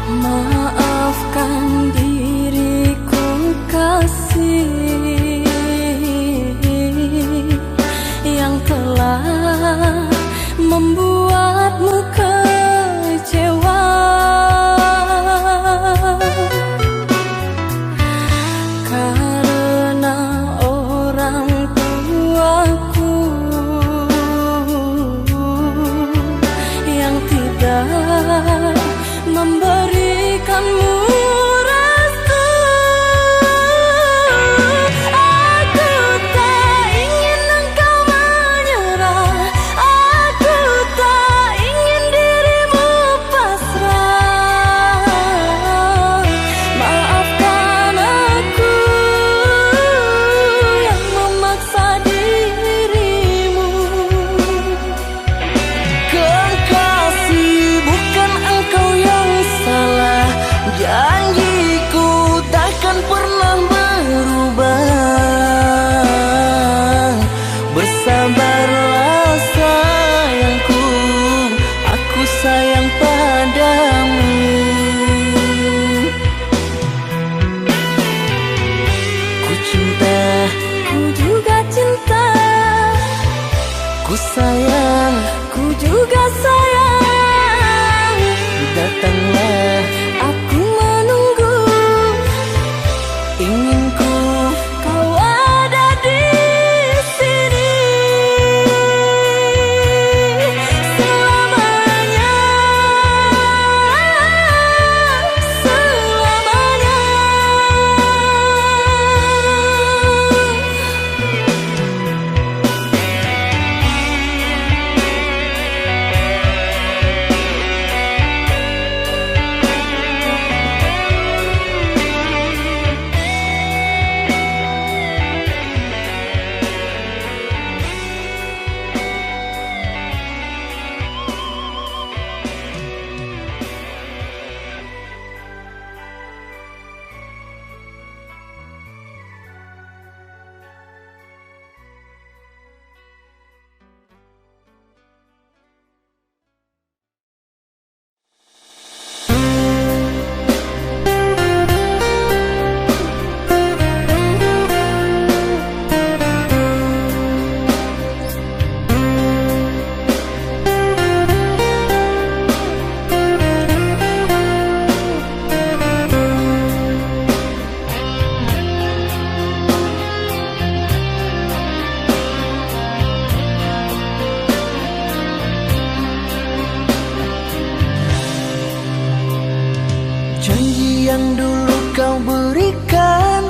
Maafkan diriku kasih yang telah membuatmu kecewa. Karena orang tuaku yang tidak memberikanmu restu. Aku tak ingin engkau menyerah, aku tak ingin dirimu pasrah. Maafkan aku yang memaksa dirimu. Kekasih, bukan engkau yang salah, janjiku takkan pernah berubah. Bersabarlah sayangku, aku sayang padamu. Ku cinta, Ku juga cinta. ku sayang, Ku juga sayang. datanglah, Aku menunggu, inginku kau ada di sini selamanya, selamanya. janji yang dulu kau berikan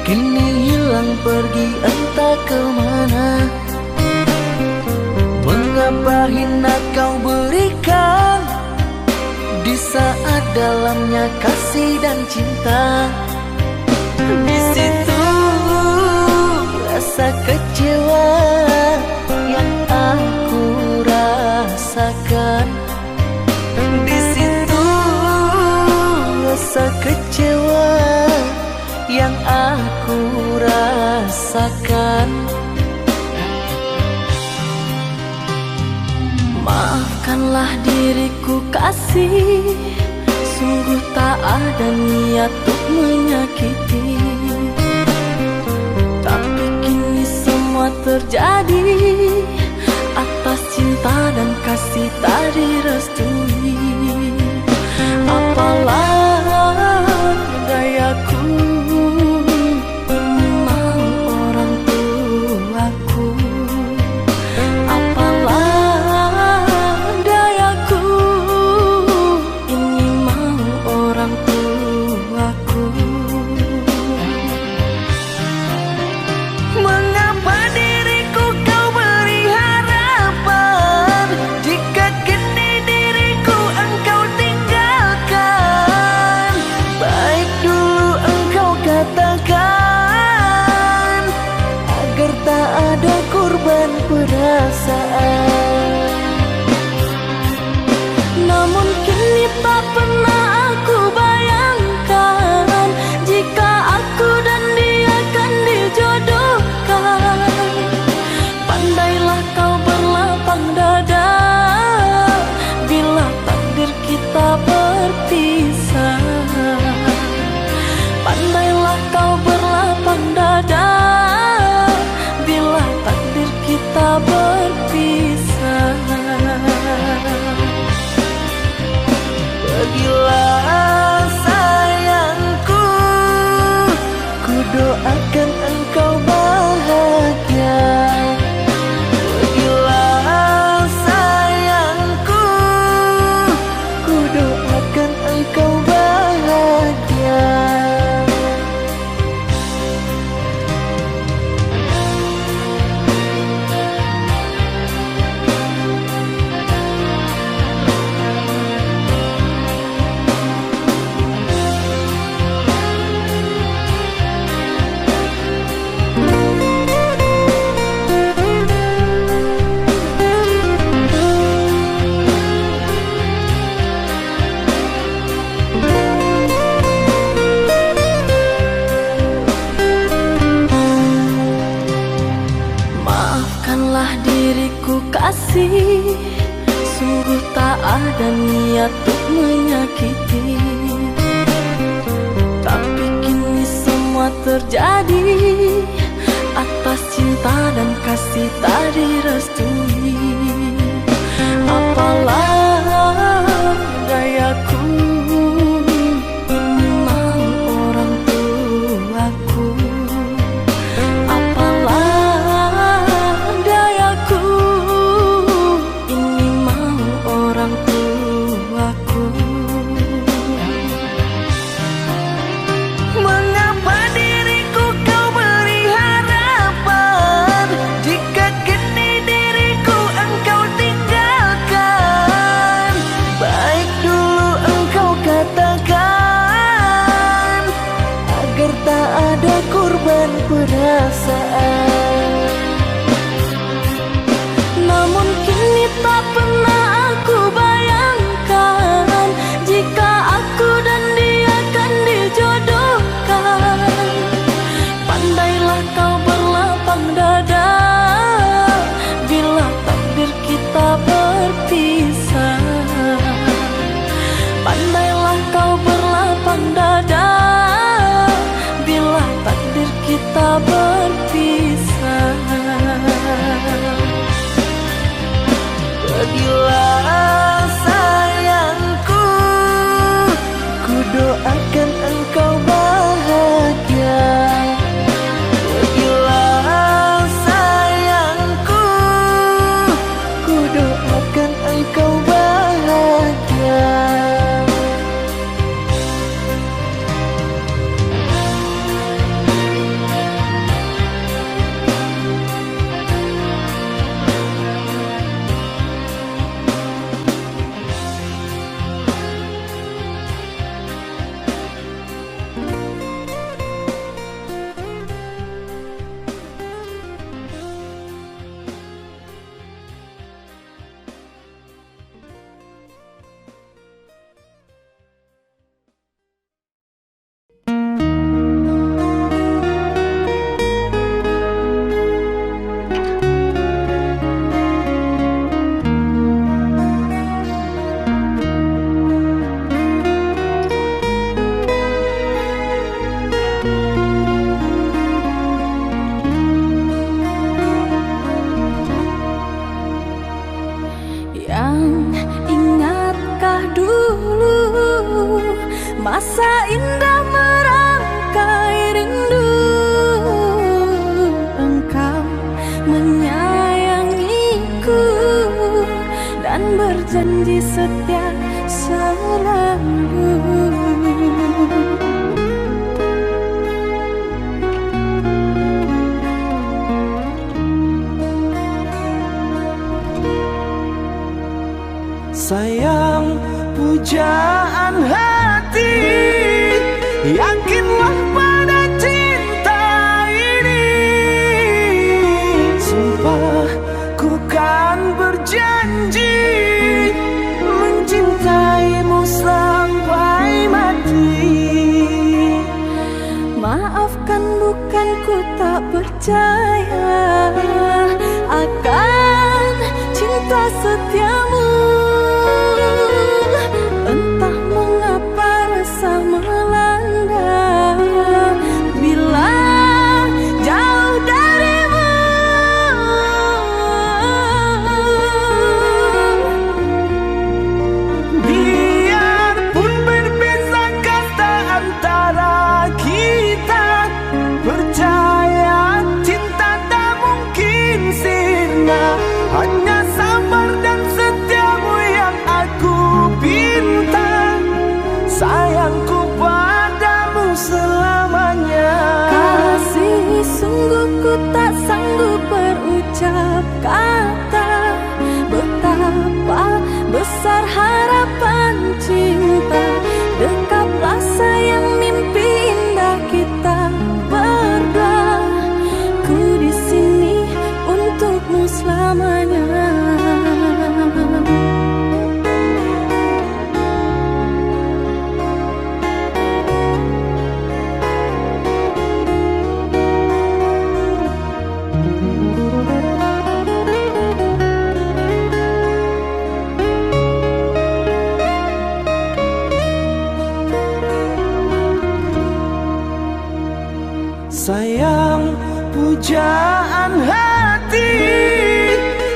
kini hilang pergi entah kemana. Mengapa hina kau berikan dalamnya kasih dan cinta. Di situ rasa kecewa yang aku rasakan. Di situ rasa kecewa yang aku rasakan. Maafkanlah diriku kasih, sungguh tak ada niat untuk menyakiti. Tapi kini semua terjadi atas cinta dan kasih tak direstui. Apalah dayaku memang orang tuaku. Apalah dayaku ini mau orang tuaku. Mengapa diriku kau beri harapan, jika kini diriku engkau tinggalkan? Baik dulu engkau katakan agar tak ada korban perasaan. Namun kini tak pernah aku bayangkan jika aku dan dia kan dijodohkan. Pandailah kau berlapang dada bila takdir kita berpisah. Pandailah kau berlapang dada bila takdir kita berpisah. Pergilah sayangku, ku doakan engkau bahagia. Pergilah sayangku, ku doakan engkau bahagia. Maafkanlah diriku kasih, sungguh tak ada niat untuk menyakiti. Tapi kini semua terjadi atas cinta dan kasih tak direstui. Apalah dayaku memang orang tuaku. Apalah dayaku ini mau orang tuaku. Mengapa diriku kau beri harapan, jika kini diriku engkau tinggalkan? Baik dulu engkau katakan agar tak ada korban perasaan. Namun kini tak pernah aku bayangkan jika aku dan dia kan dijodohkan. Pandailah kau berlapang dada bila takdir kita berpisah. Pandailah kau berlapang dada bila takdir kita berpisah. Masa indah merangkai rindu, engkau menyayangiku dan berjanji setia selalu. Sayang, pujaan hati, yakinlah pada cinta ini. Sumpah ku kan berjanji mencintaimu sampai mati. Maafkan bukan ku tak percaya akan cinta setiamu. Entah mengapa rasa melanda bila jauh darimu. Biarpun berbeza kata antara kita, percaya cinta tak mungkin sirna. Hanya sabar dan setiamu yang aku pinta. Sayangku padamu selamanya. Kasih, sungguh ku tak sanggup berucap kata betapa besar harapan cinta. Dekaplah sayang, mimpi indah kita berdua. Ku di sini untukmu selamanya. Sayang, pujaan hati,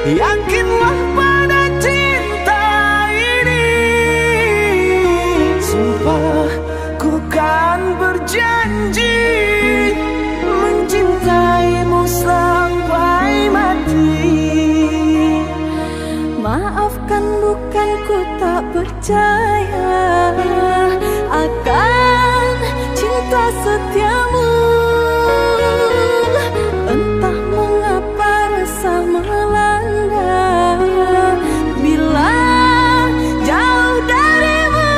yakinlah pada cinta ini. Sumpah ku kan berjanji mencintaimu sampai mati. Maafkan bukan ku tak percaya akan cinta setiamu. Entah mengapa rasa melanda bila jauh darimu.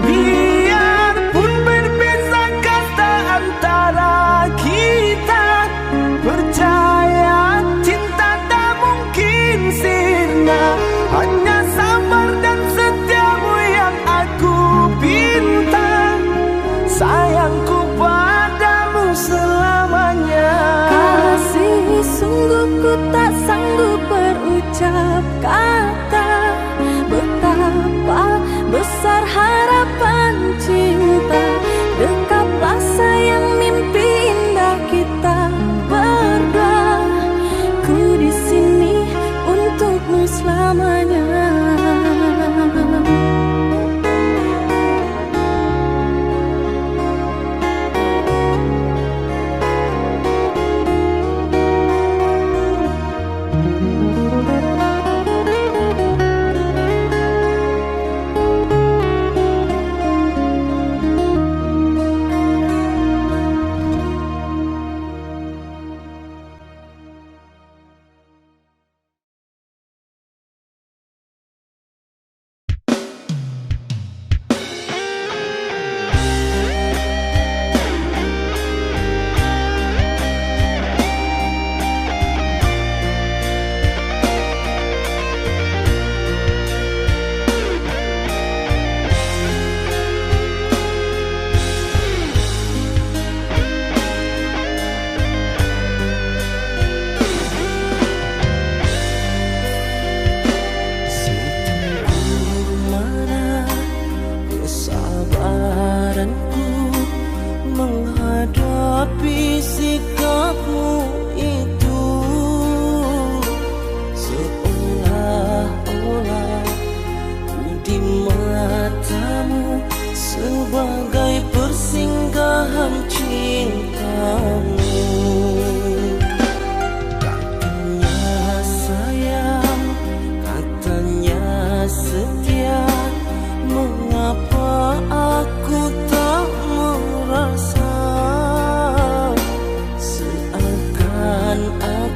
Biarpun berbeza kata antara kita, percaya cinta tak mungkin sirna. Hanya sabar dan setia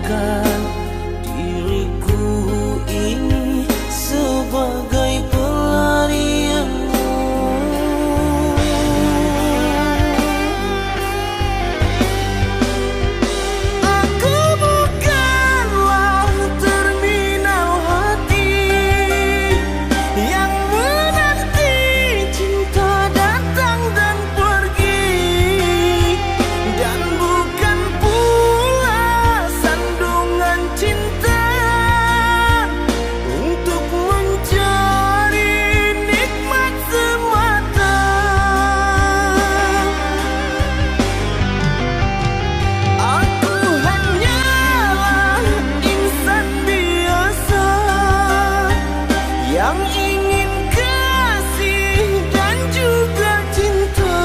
akan diriku ini sebagai pelarianmu. Aku bukanlah terminal hati yang menanti cinta datang dan pergi, dan bukan pula sandungan cinta untuk mencari nikmat semata. Aku hanyalah insan biasa yang ingin kasih dan juga cinta,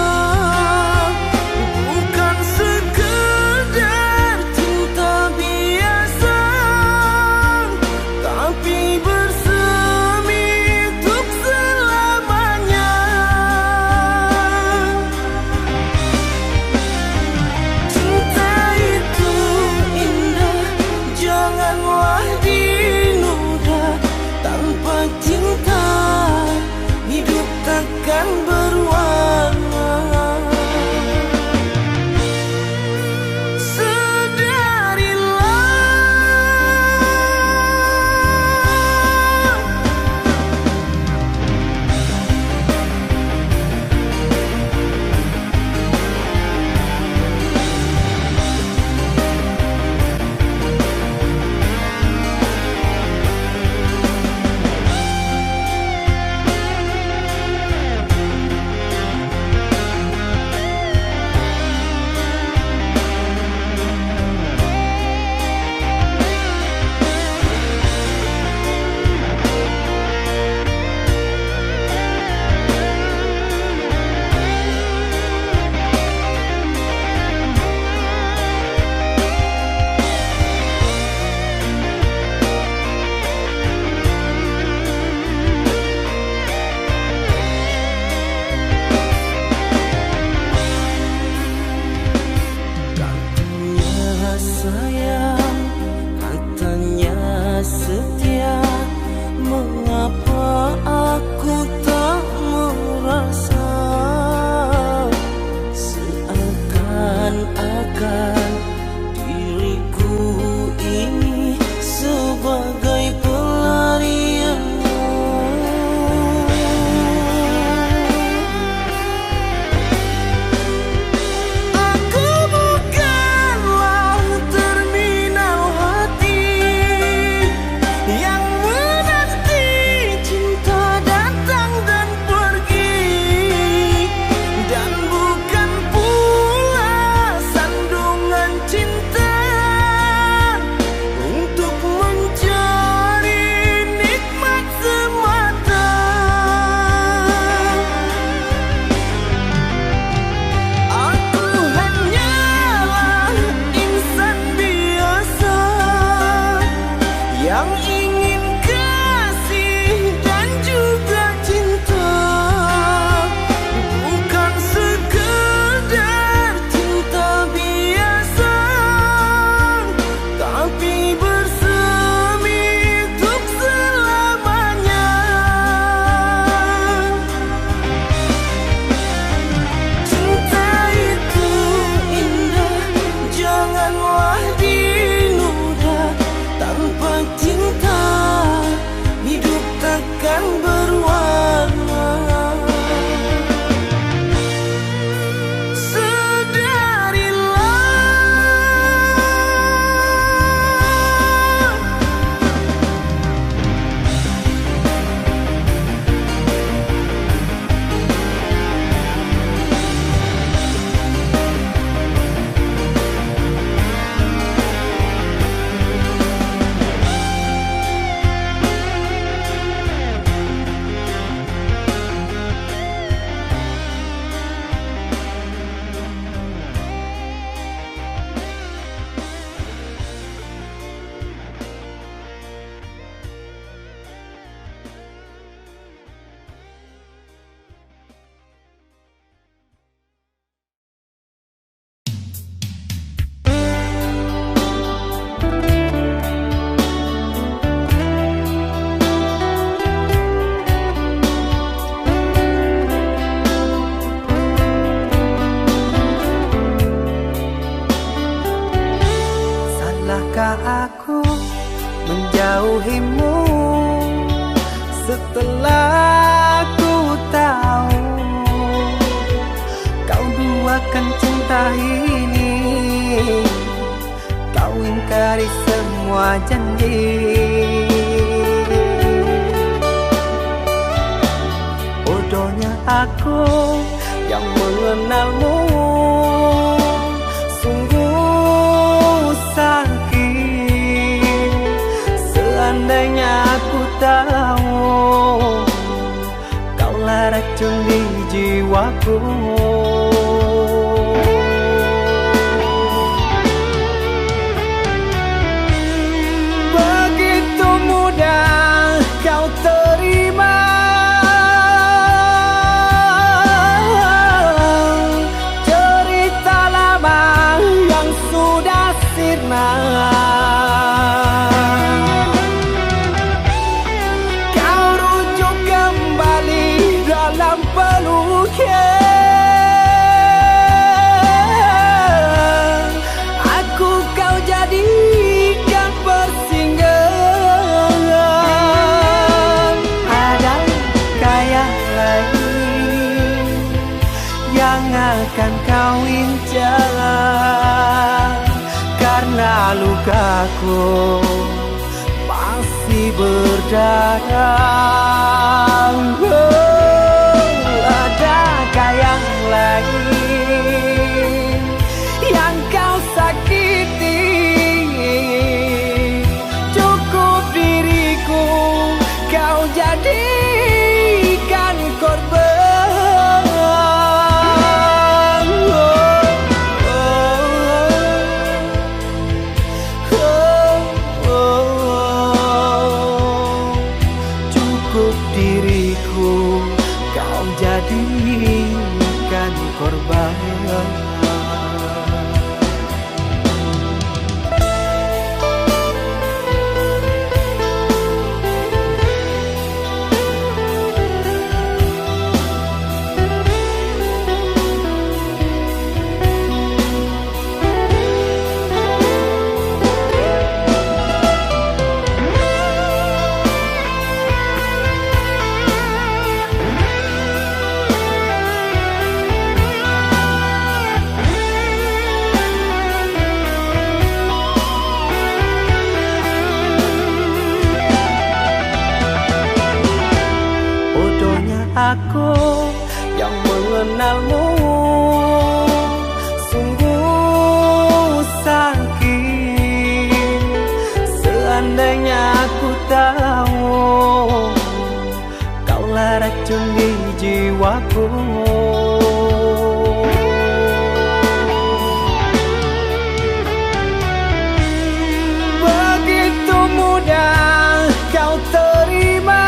bukan sekedar cinta biasa, tapi bersemi untuk selamanya. Cinta itu indah, janganlah dinoda. Tanpa cinta, hidup takkan berwarna. Katanya sayang, katanya setia, mengapa aku tak merasa? Seakan-akan diriku ini sebagai pelarianmu. Aku bukanlah terminal hati yang menanti cinta datang dan pergi, dan bukan pula sandungan cinta untuk mencari nikmat semata. Aku hanyalah insan biasa yang ingin kasih dan juga cinta, bukan sekedar cinta biasa, tapi bersemi untuk selamanya. Cinta itu indah, janganlah dinoda. Tanpa cinta, aku menjauhimu setelah ku tahu kau duakan cinta ini. Kau ingkari semua janji. Bodohnya aku yang mengenalmu, sungguh sakit. Seandainya aku tahu kaulah racun di jiwaku. Begitu mudah kau terima cerita lama yang sudah sirna. Kau rujuk kembali dalam peluknya. Aku kau jadikan persinggahan. Adakah yang lain yang akan kau incar? Karena lukaku masih berdarah. Adakah yang lain yang kau sakiti? Cukup diriku kau jadikan korban. Cukup diriku kau jadikan korban. Aku yang mengenalmu, sungguh sakit. Seandainya aku tahu kaulah racun di jiwaku. Begitu mudah kau terima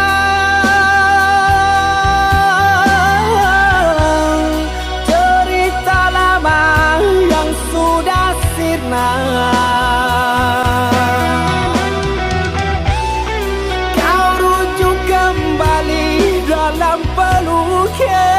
kau rujuk kembali dalam peluknya.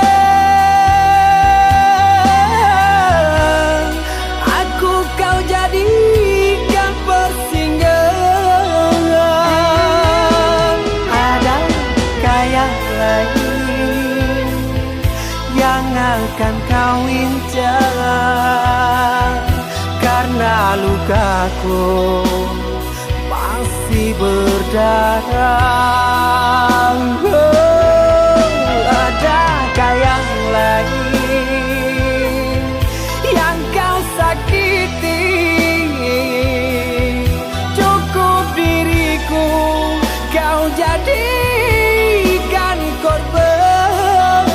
Aku kau jadikan persinggahan. Adakah yang lain yang akan kau incar? Karena lukaku masih berdarah. Adakah yang lain yang kau sakiti? Cukup diriku kau jadikan korban.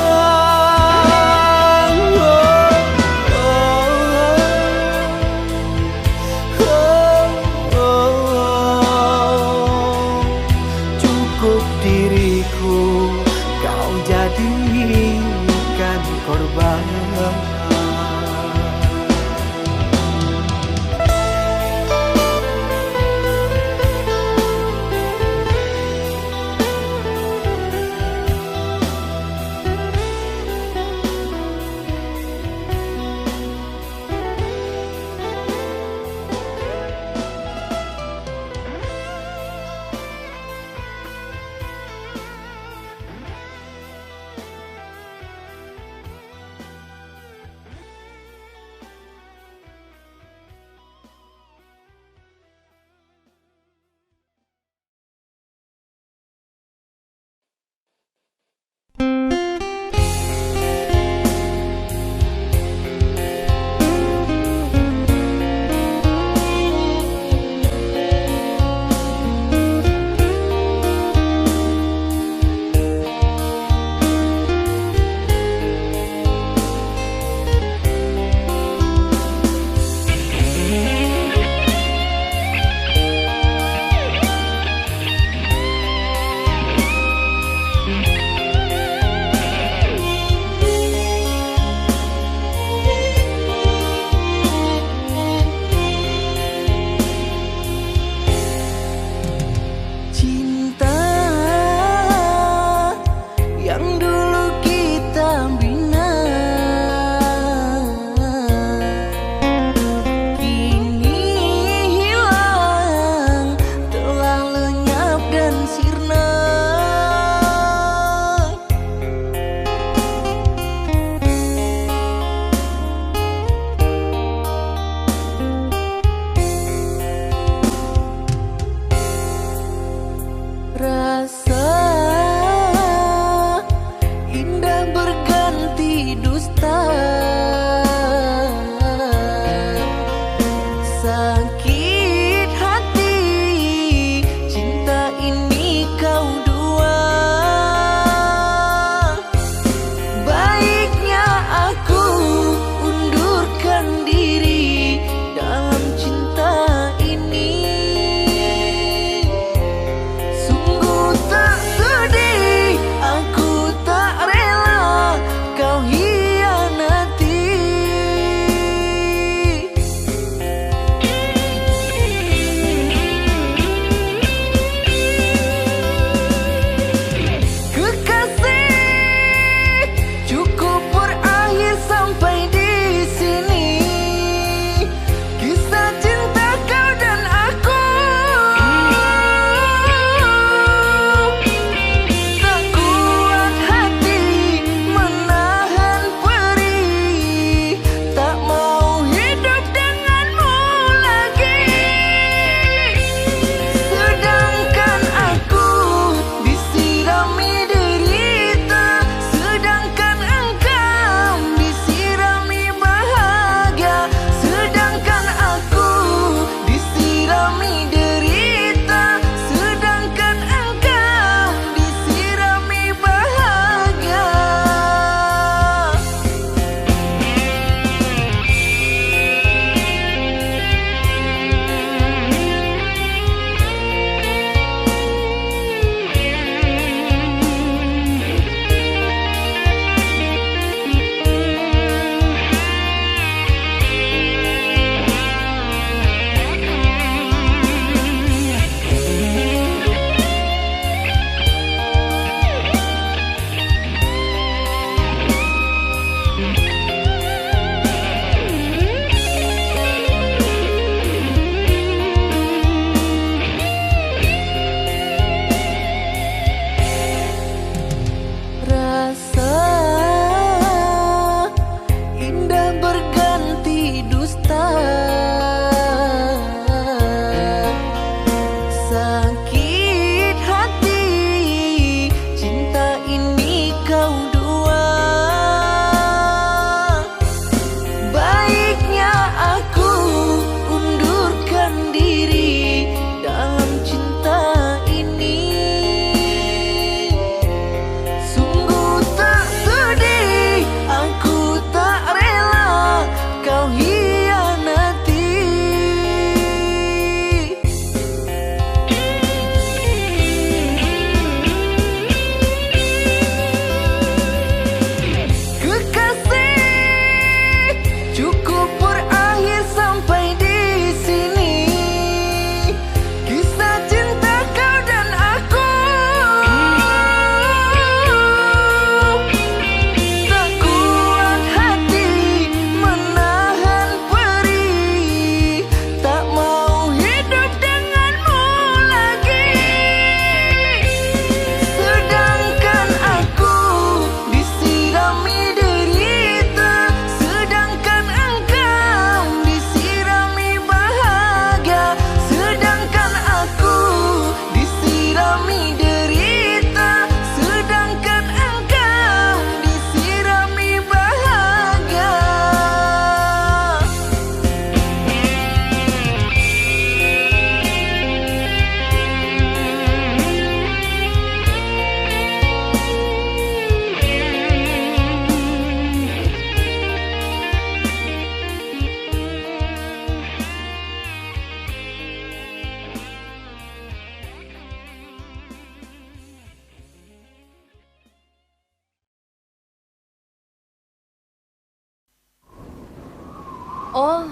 Oh,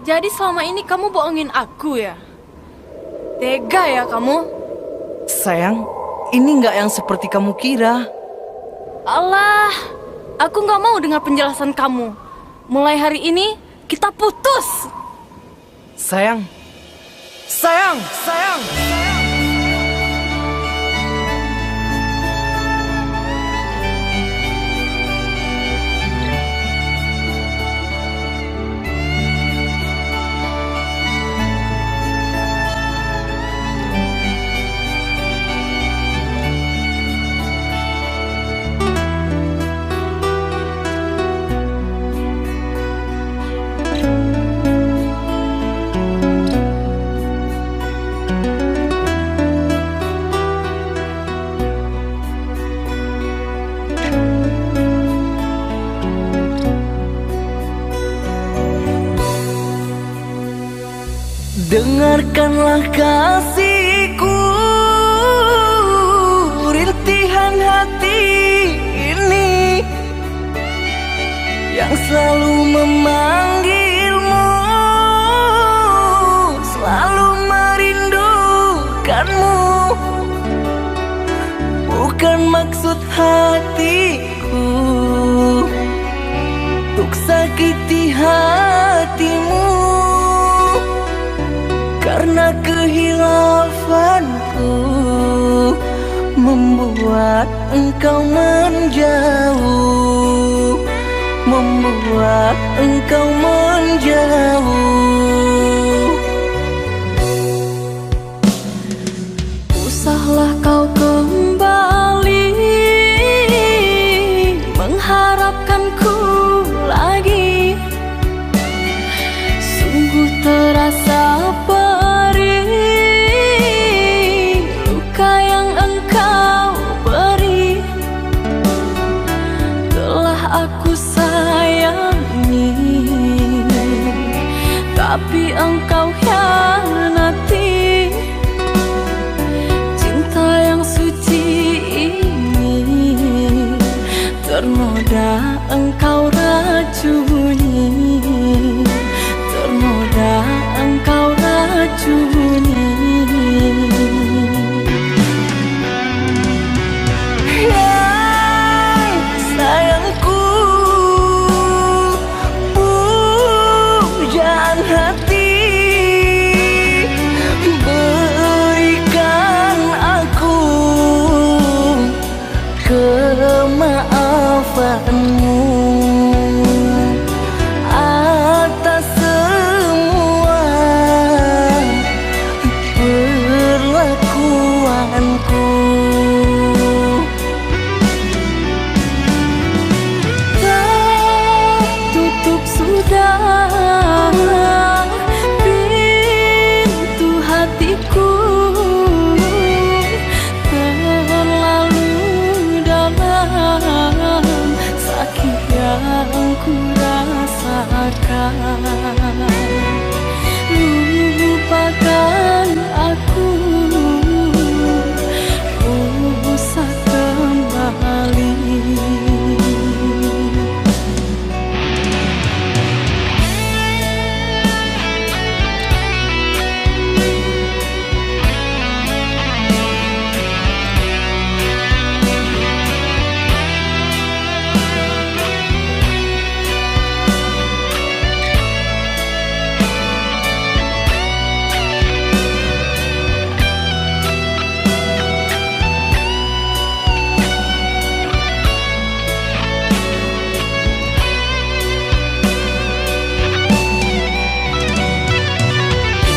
jadi selama ini kamu bohongin aku ya? Tega ya kamu? Sayang, ini nggak yang seperti kamu kira. Alah, aku nggak mau dengar penjelasan kamu. Mulai hari ini, kita putus. Sayang, sayang, sayang. Dengarkanlah kasihku, rintihan hati ini yang selalu memanggilmu, selalu merindukanmu. Bukan maksud hatiku untuk sakiti hatimu, karena kehilafanku membuat engkau menjauh, membuat engkau menjauh. Usahlah kau kembali mengharapkanku lagi. Sungguh terasa tapi engkau hianati cinta yang suci ini. Ternoda engkau racuni, ternoda engkau racuni. Sayangku, pujaan hati, berikan aku kemaafanmu atas semua perlakuanku. Tertutup sudah pintu hatiku, terlalu dalam sakit yang ku rasakan. Lupakan aku, usah kembali.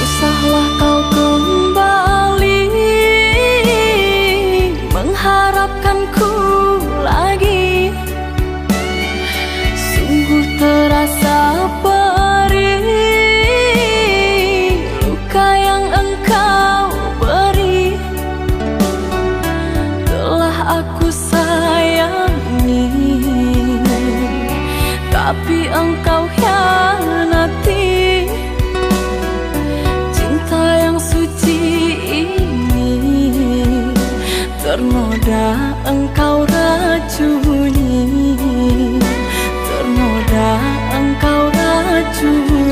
Usahlah kau kembali mengharapkanku lagi. Sungguh terasa perih luka yang engkau beri. Telah aku sayangi, tapi engkau hianati cinta yang suci ini. Ternoda engkau racuni, ternoda engkau racuni.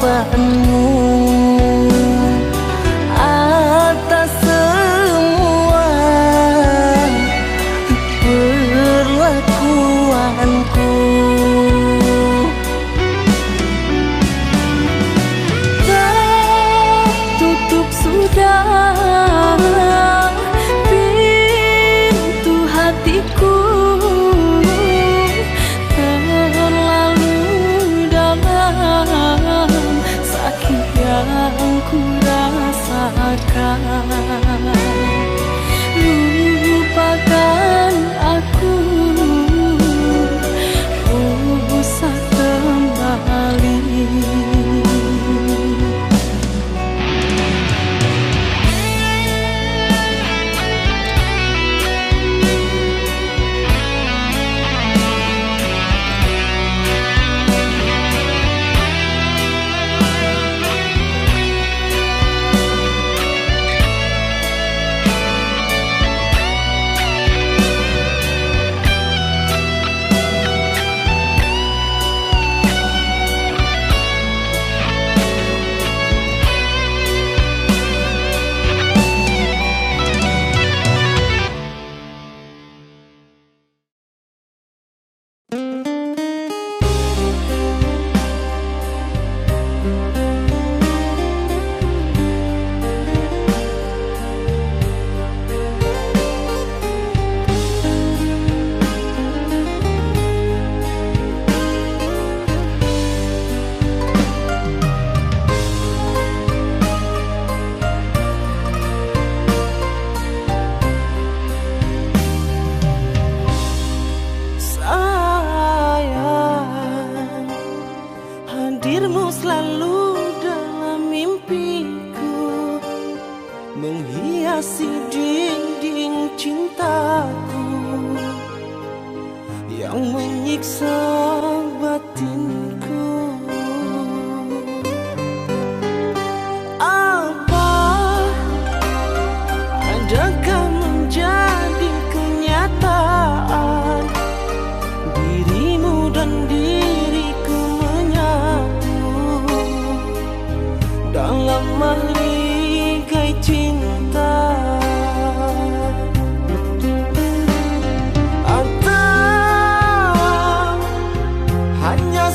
jawabanmu atas semua perlakuanku. Tertutup sudah pintu hatiku, terlalu dalam sakit yang ku rasakan. Lupakan aku, usah kembali. Hadirmu selalu dalam mimpiku, menghiasi dinding cintaku yang menyiksa batinku. Apa adakah menjadi kenyataan dirimu dan diriku dalam meligai cinta, atau hanya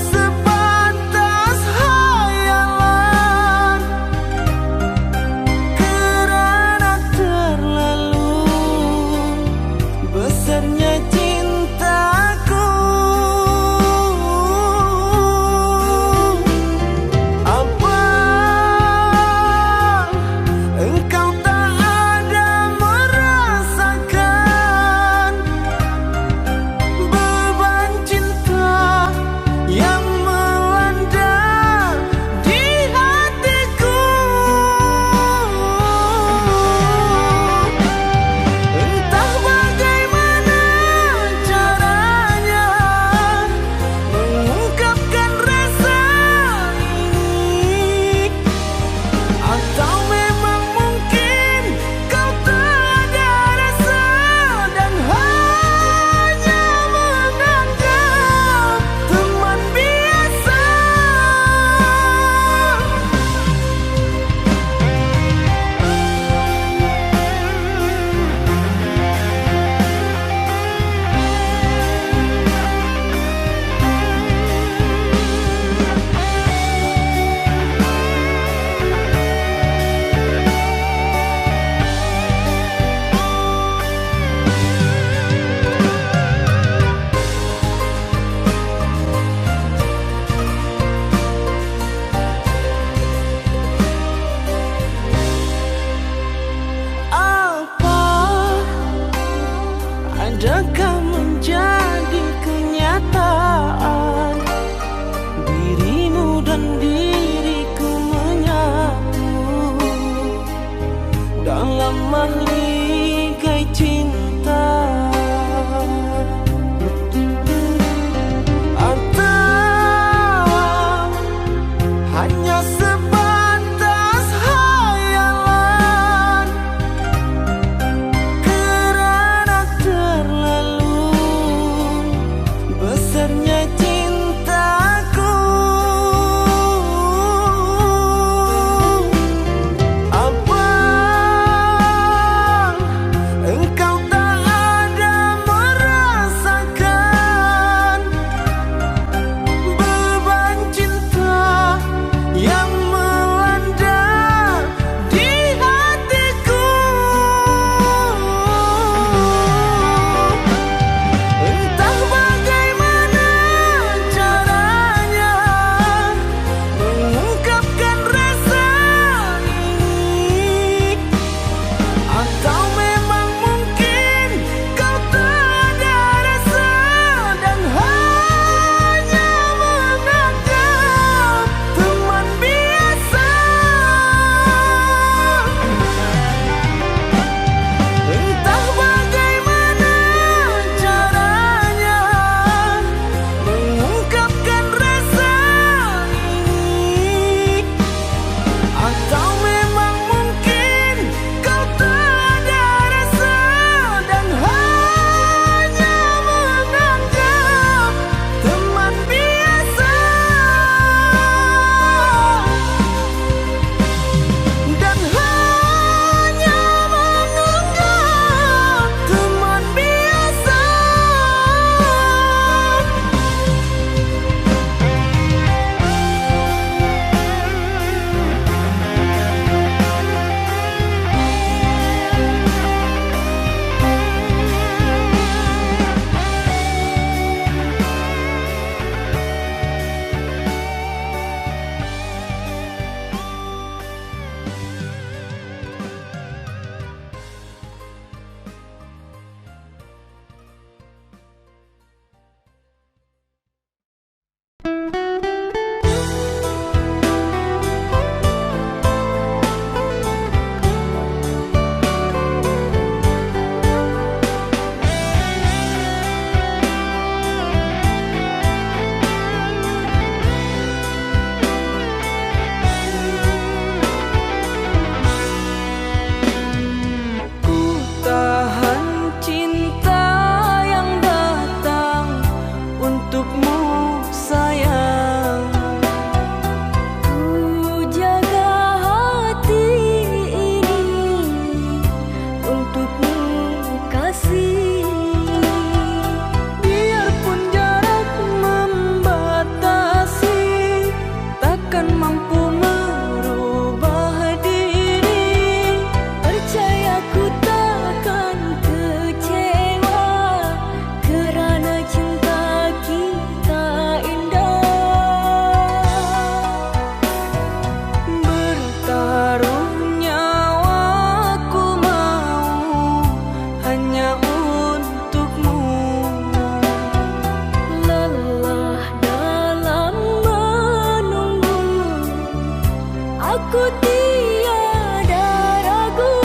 aku tiada ragu.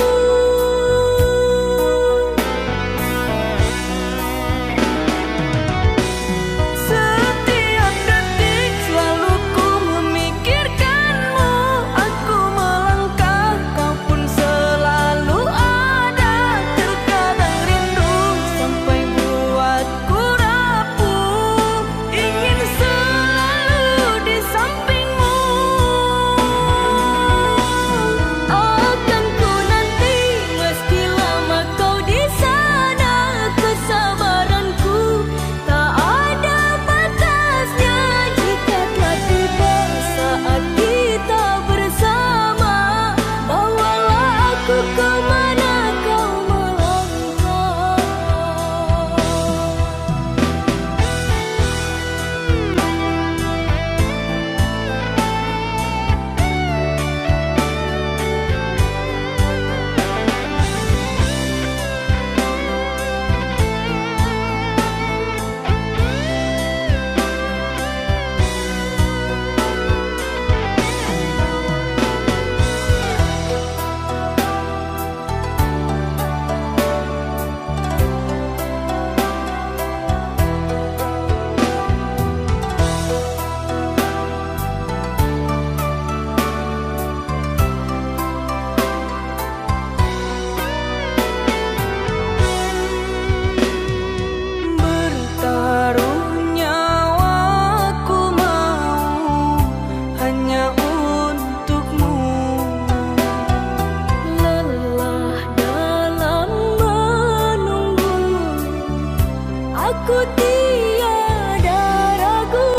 Setiap detik selalu ku memikirkanmu. Aku melangkah, kau pun selalu ada. Terkadang rindu sampai buatku rapuh. Ingin selalu di sampingmu. Akan ku nanti meski lama kau di sana. Kesabaranku tak ada batasnya. Jika telah tiba saat kita bersama, bawalah aku kemana kau melangkah. Bertaruh nyawaku mau hanya untukmu. Lelah dalam menunggu, aku tiada ragu.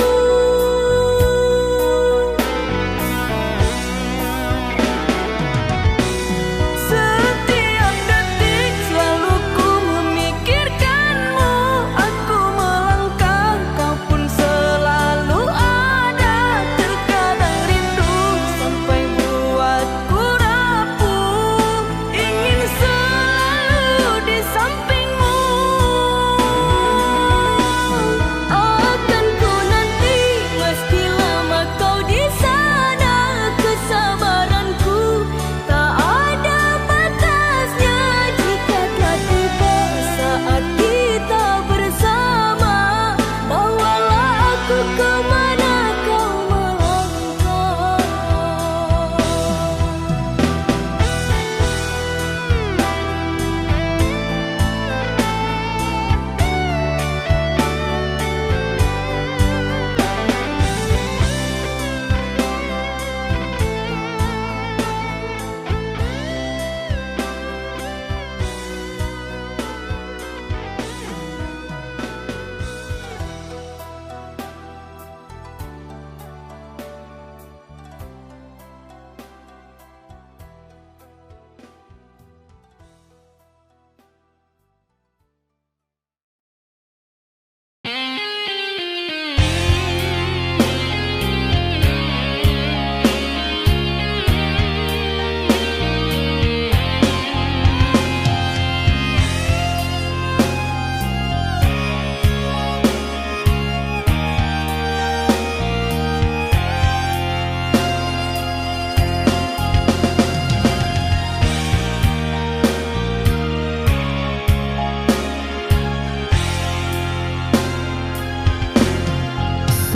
Setiap detik selalu ku memikirkanmu. Aku melangkah, kau pun selalu ada. Terkadang rindu sampai buatku rapuh. Ingin selalu di sampingmu. Akan ku nanti meski lama kau di sana. Kesabaranku tak ada batasnya. Jika telah tiba saat kita bersama, bawalah aku kemana kau melangkah.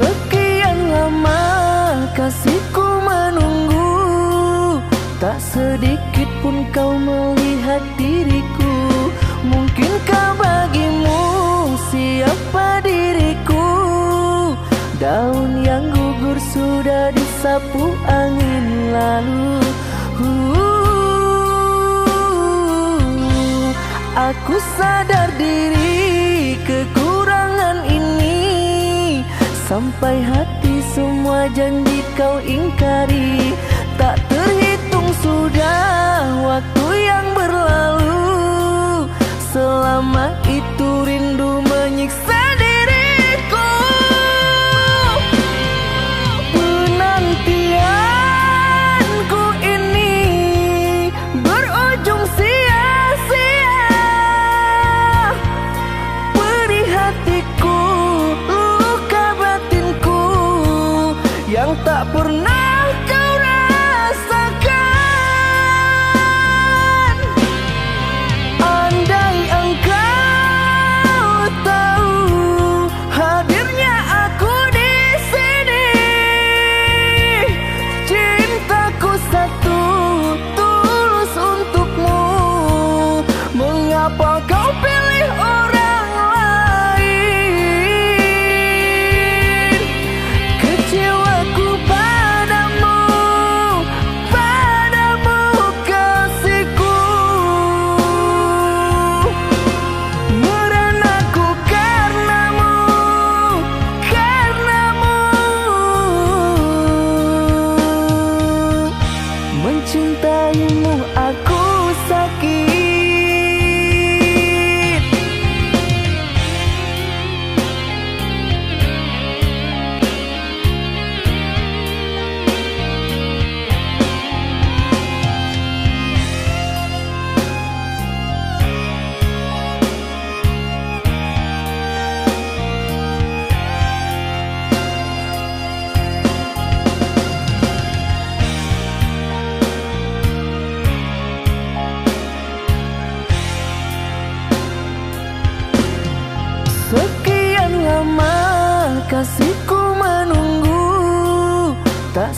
Sekian lama kasihku menunggu. Tak sedikit pun kau melihat diriku. Mungkinkah bagimu siapa diriku? Daun yang gugur sudah disapu angin lalu. Aku sadar diri kekurangan ini. Sampai hati semua janji kau ingkari. Tak terhitung sudah waktu yang berlalu. Selama itu rindu menyiksa diriku. Penantianku ini berujung sia-sia. Perih hatiku, luka batinku yang tak pernah kau rasakan.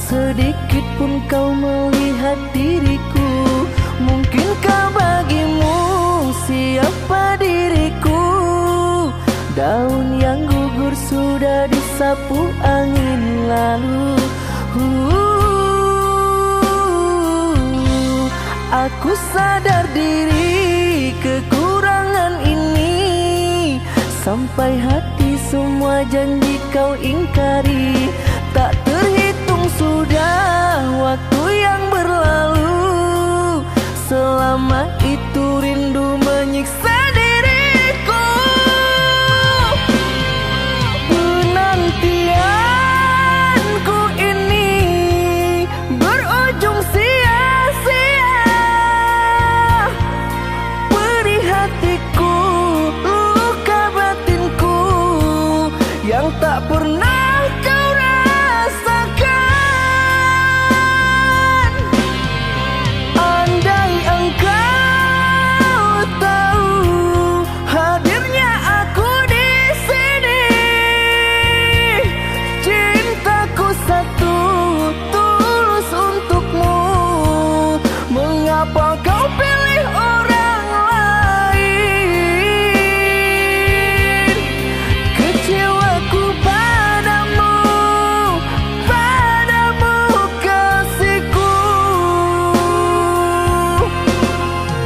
sedikit pun kau melihat diriku. Mungkinkah bagimu siapa diriku? Daun yang gugur sudah disapu angin lalu. Aku sadar diri kekurangan ini. Sampai hati semua janji kau ingkari. Tak terhitung sudah waktu yang berlalu. Selama itu rindu menyiksa diriku. Penantianku ini berujung sia-sia. Perih hatiku, luka batinku yang tak pernah kau rasakan. Andai engkau tahu hadirnya aku di sini, cintaku satu tulus untukmu. Mengapa kau pilih orang lain? Kecewaku padamu, padamu kasihku.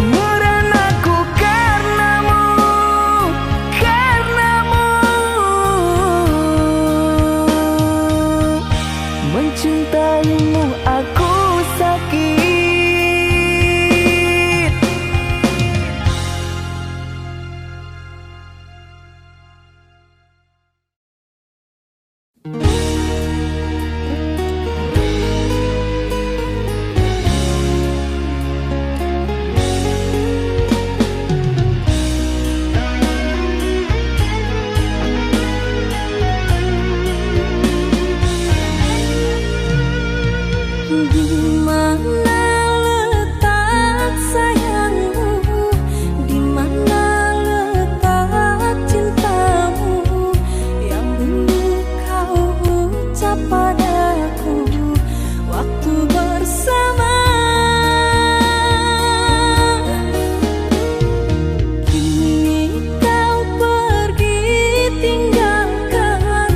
Merenaku karenamu, karenamu. Mencintaimu aku sakit. Di mana letak sayangmu? Di mana letak cintamu yang dulu kau ucap padaku waktu bersama? Kini kau pergi tinggalkan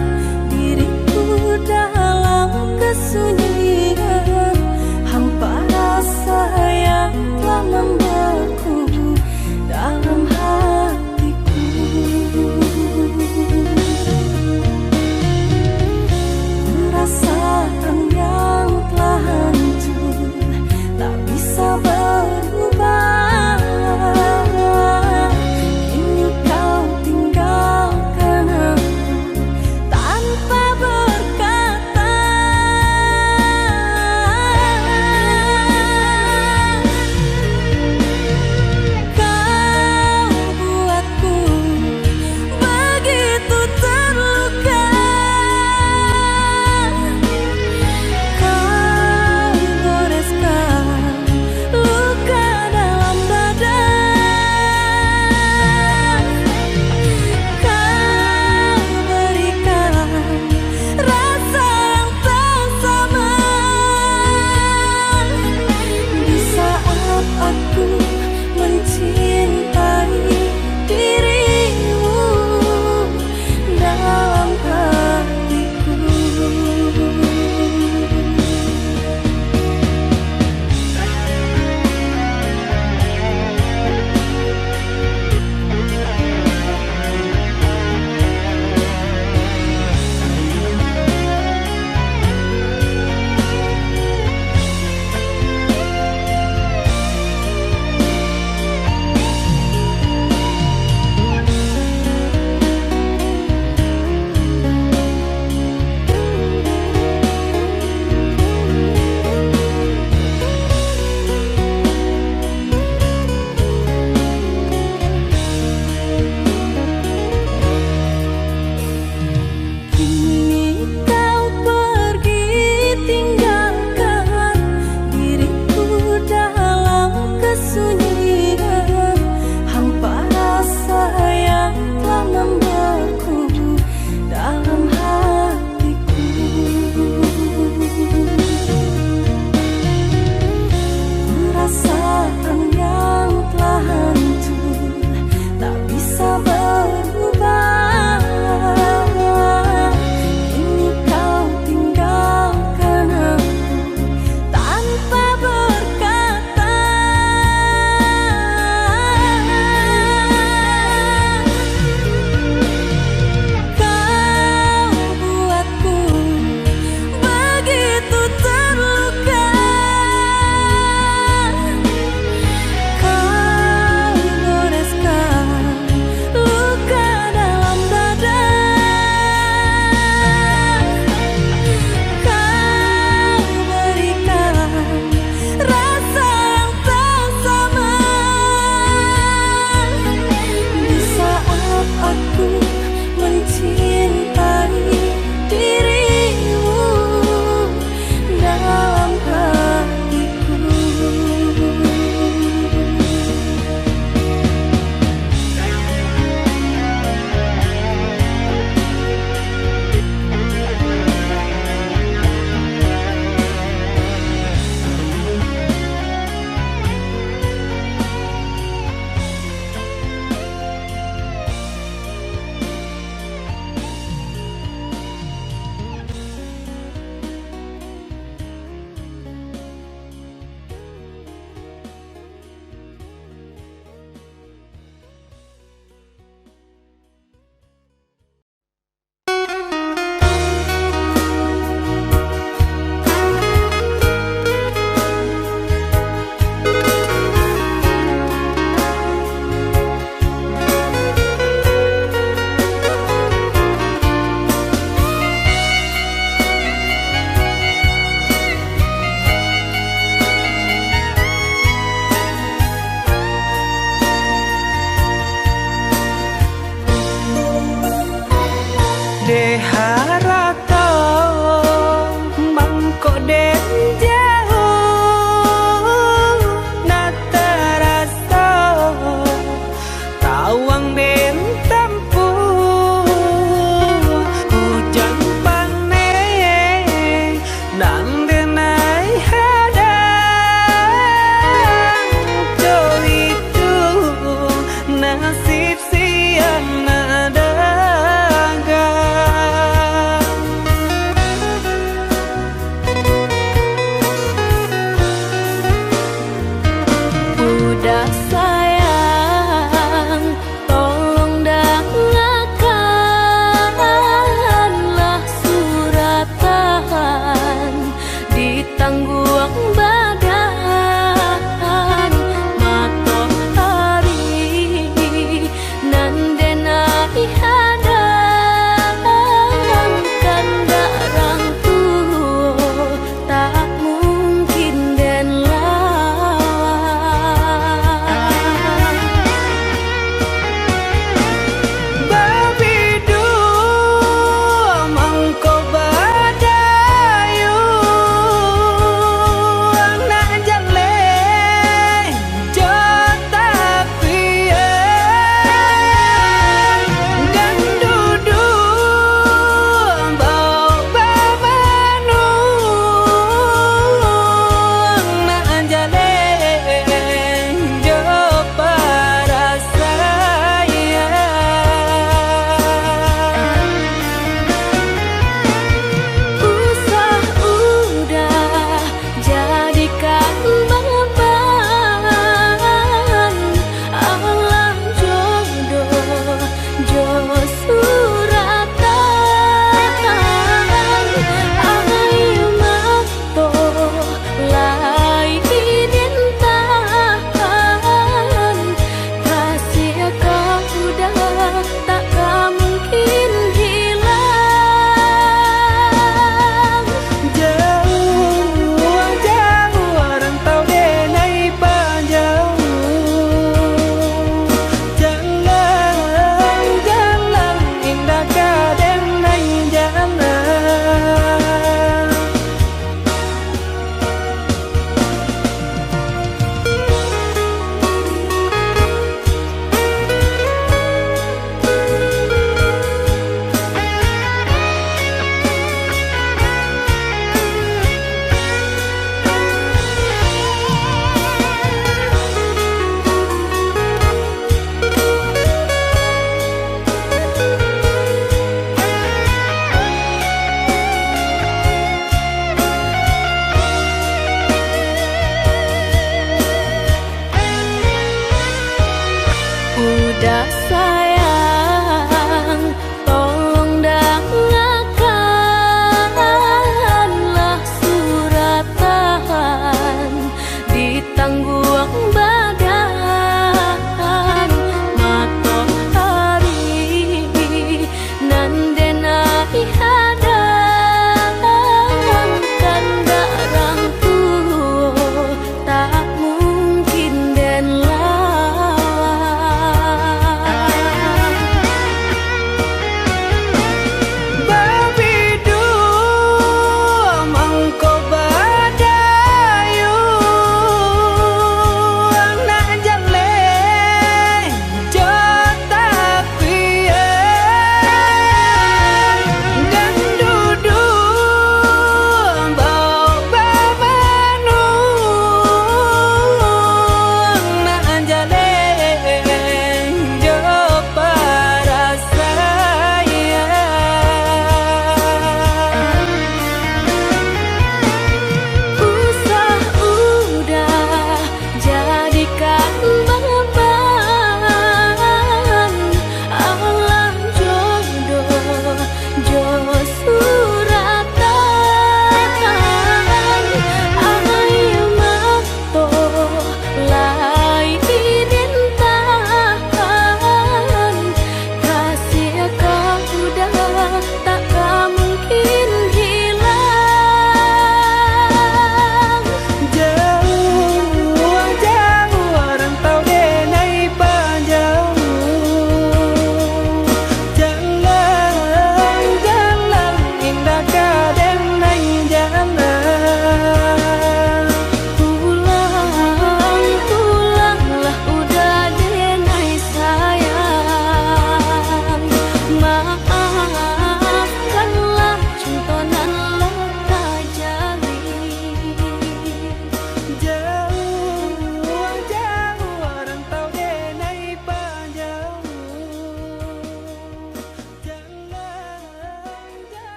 diriku dalam kesunyian. Hampa rasa yang telah membeku dalam hatiku. Perasaan yang telah hancur tak bisa berubah. Kini kau tinggalkan aku tanpa berkata.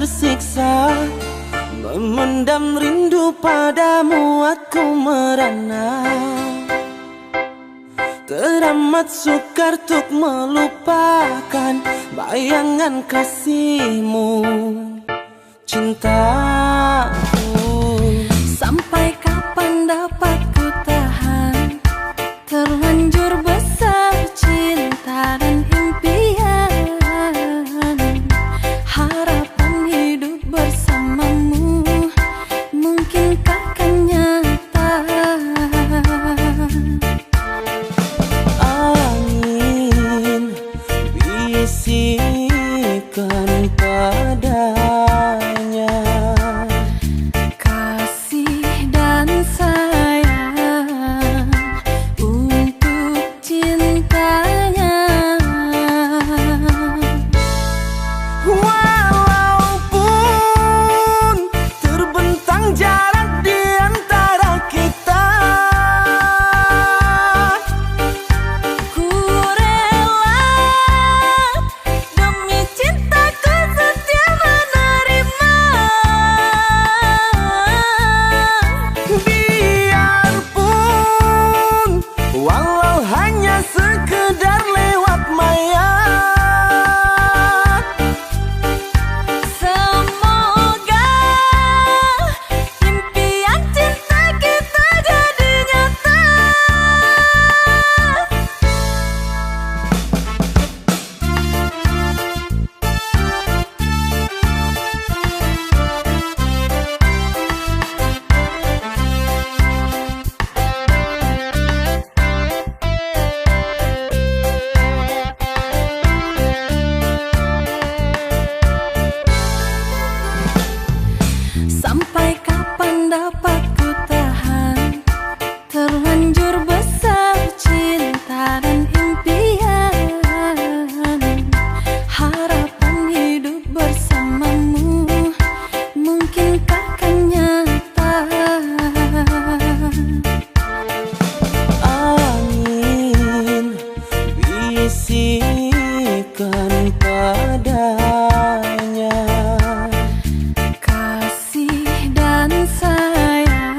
tersiksa, memendam rindu padamu aku merana. Teramat sukar untuk melupakan bayangan kasihmu, cintaku. Sampai kapan dapat ku tahan, terlanjur besar cinta dan impian, harapan hidup bersamamu mungkinkah kan nyata. Angin bisikan padanya, Kasih dan sayang untuk cintanya. walaupun terbentang jarak di antara kita, Ku rela demi cintaku setia menerima. biarpun walau hanya sekedar lewat maya. Semoga impian cinta kita jadi nyata. Sampai kapan dapat ku tahan, terlanjur besar cinta dan impian, harapan hidup bersamamu mungkinkah kan nyata. Angin bisikan padanya, Kasih dan sayang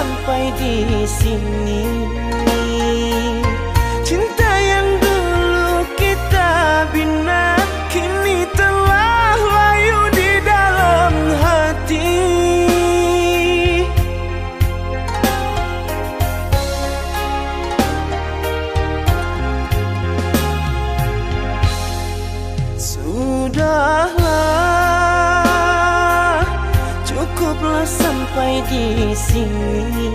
sampai di sini. Cinta yang dulu kita bina kini telah layu di dalam hati. Sudahlah, cukuplah sampai di sini.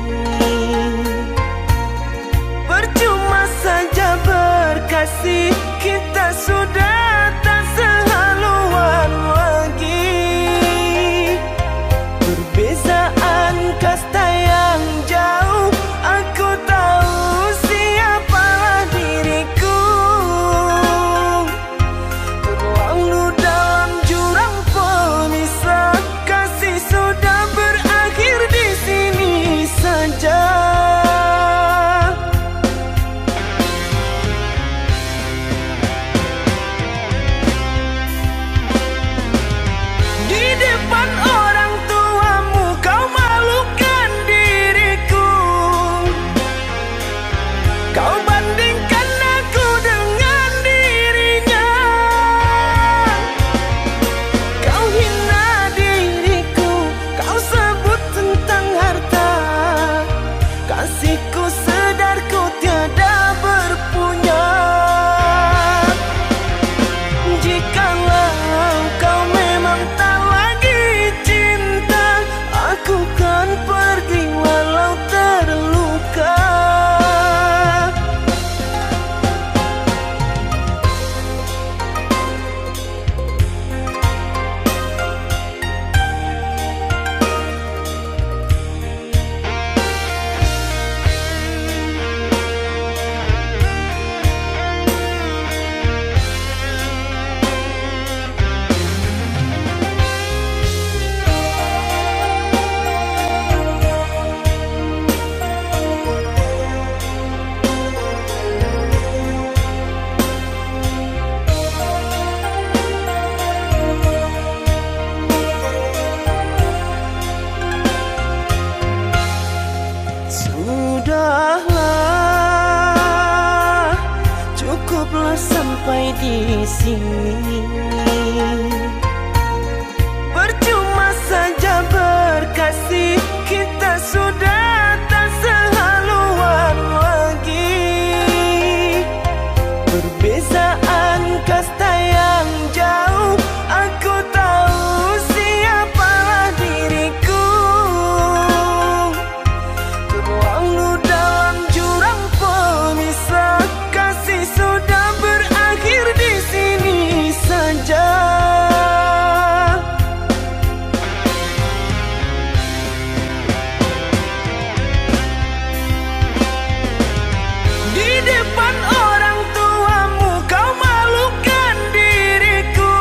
Percuma saja berkasih, kita sudah tak sehaluan lagi. Perbezaan kasta yang jauh, aku tahu siapalah diriku. Terlalu dalam jurang pemisah, kasih sudah berakhir di sini saja. Di depan orang tuamu kau malukan diriku. Kau bandingkan aku dengan dirinya. Kau hina diriku, kau sebut tentang harta. Kasihku sedarku tiada berpunya. Jikalau kau memang tak lagi cinta, aku kan pergi walau terluka. Sudahlah, cukuplah sampai di sini. Percuma saja berkasih, kita sudah tak sehaluan lagi. Perbezaan kasta yang jauh, aku tahu siapalah diriku. Terlalu dalam jurang pemisah, kasih sudah berakhir di sini saja. Di depan orang tuamu kau malukan diriku.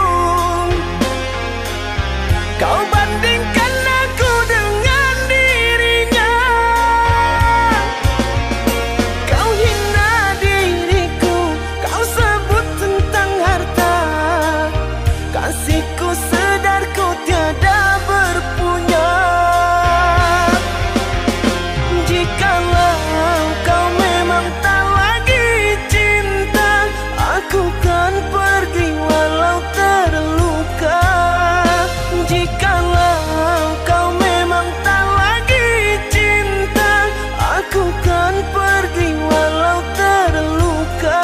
Kau bandingkan aku dengan dirinya. Kau hina diriku, kau sebut tentang harta. Kasihku sedarku tiada berpunya. Jikalau kau memang tak lagi cinta, aku kan pergi walau terluka. Jikalau kau memang tak lagi cinta, aku kan pergi walau terluka.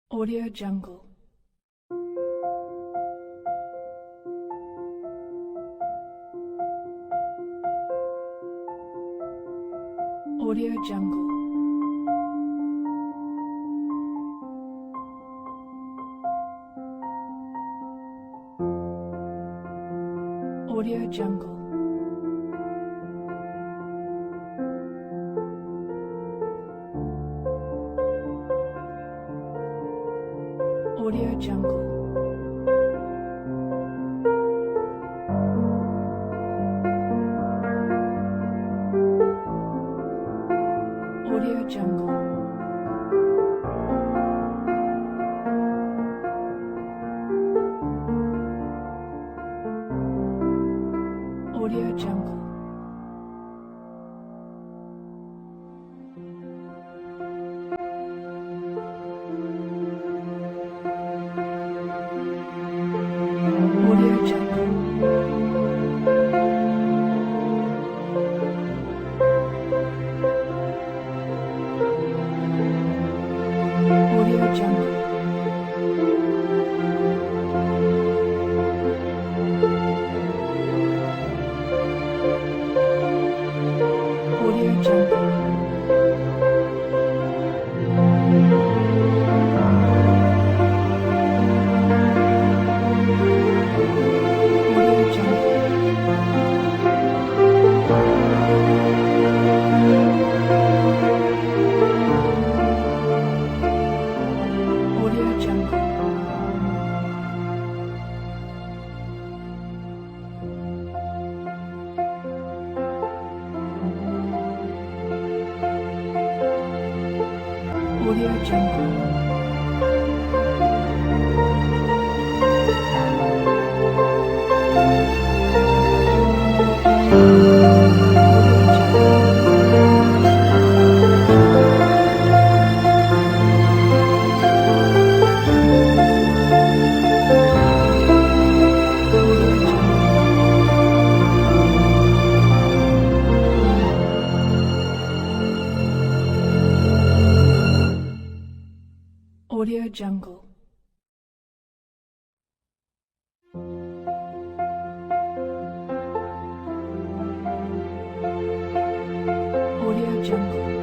Audio Jungle. Audio Jungle. Audio Jungle. Audio Jungle. Audio Jungle. Audio Jungle. Audio Jungle. Audio Jungle. Audio Jungle. Audio Jungle. Audio Jungle. Audio Jungle. Audio Jungle. Audio Jungle.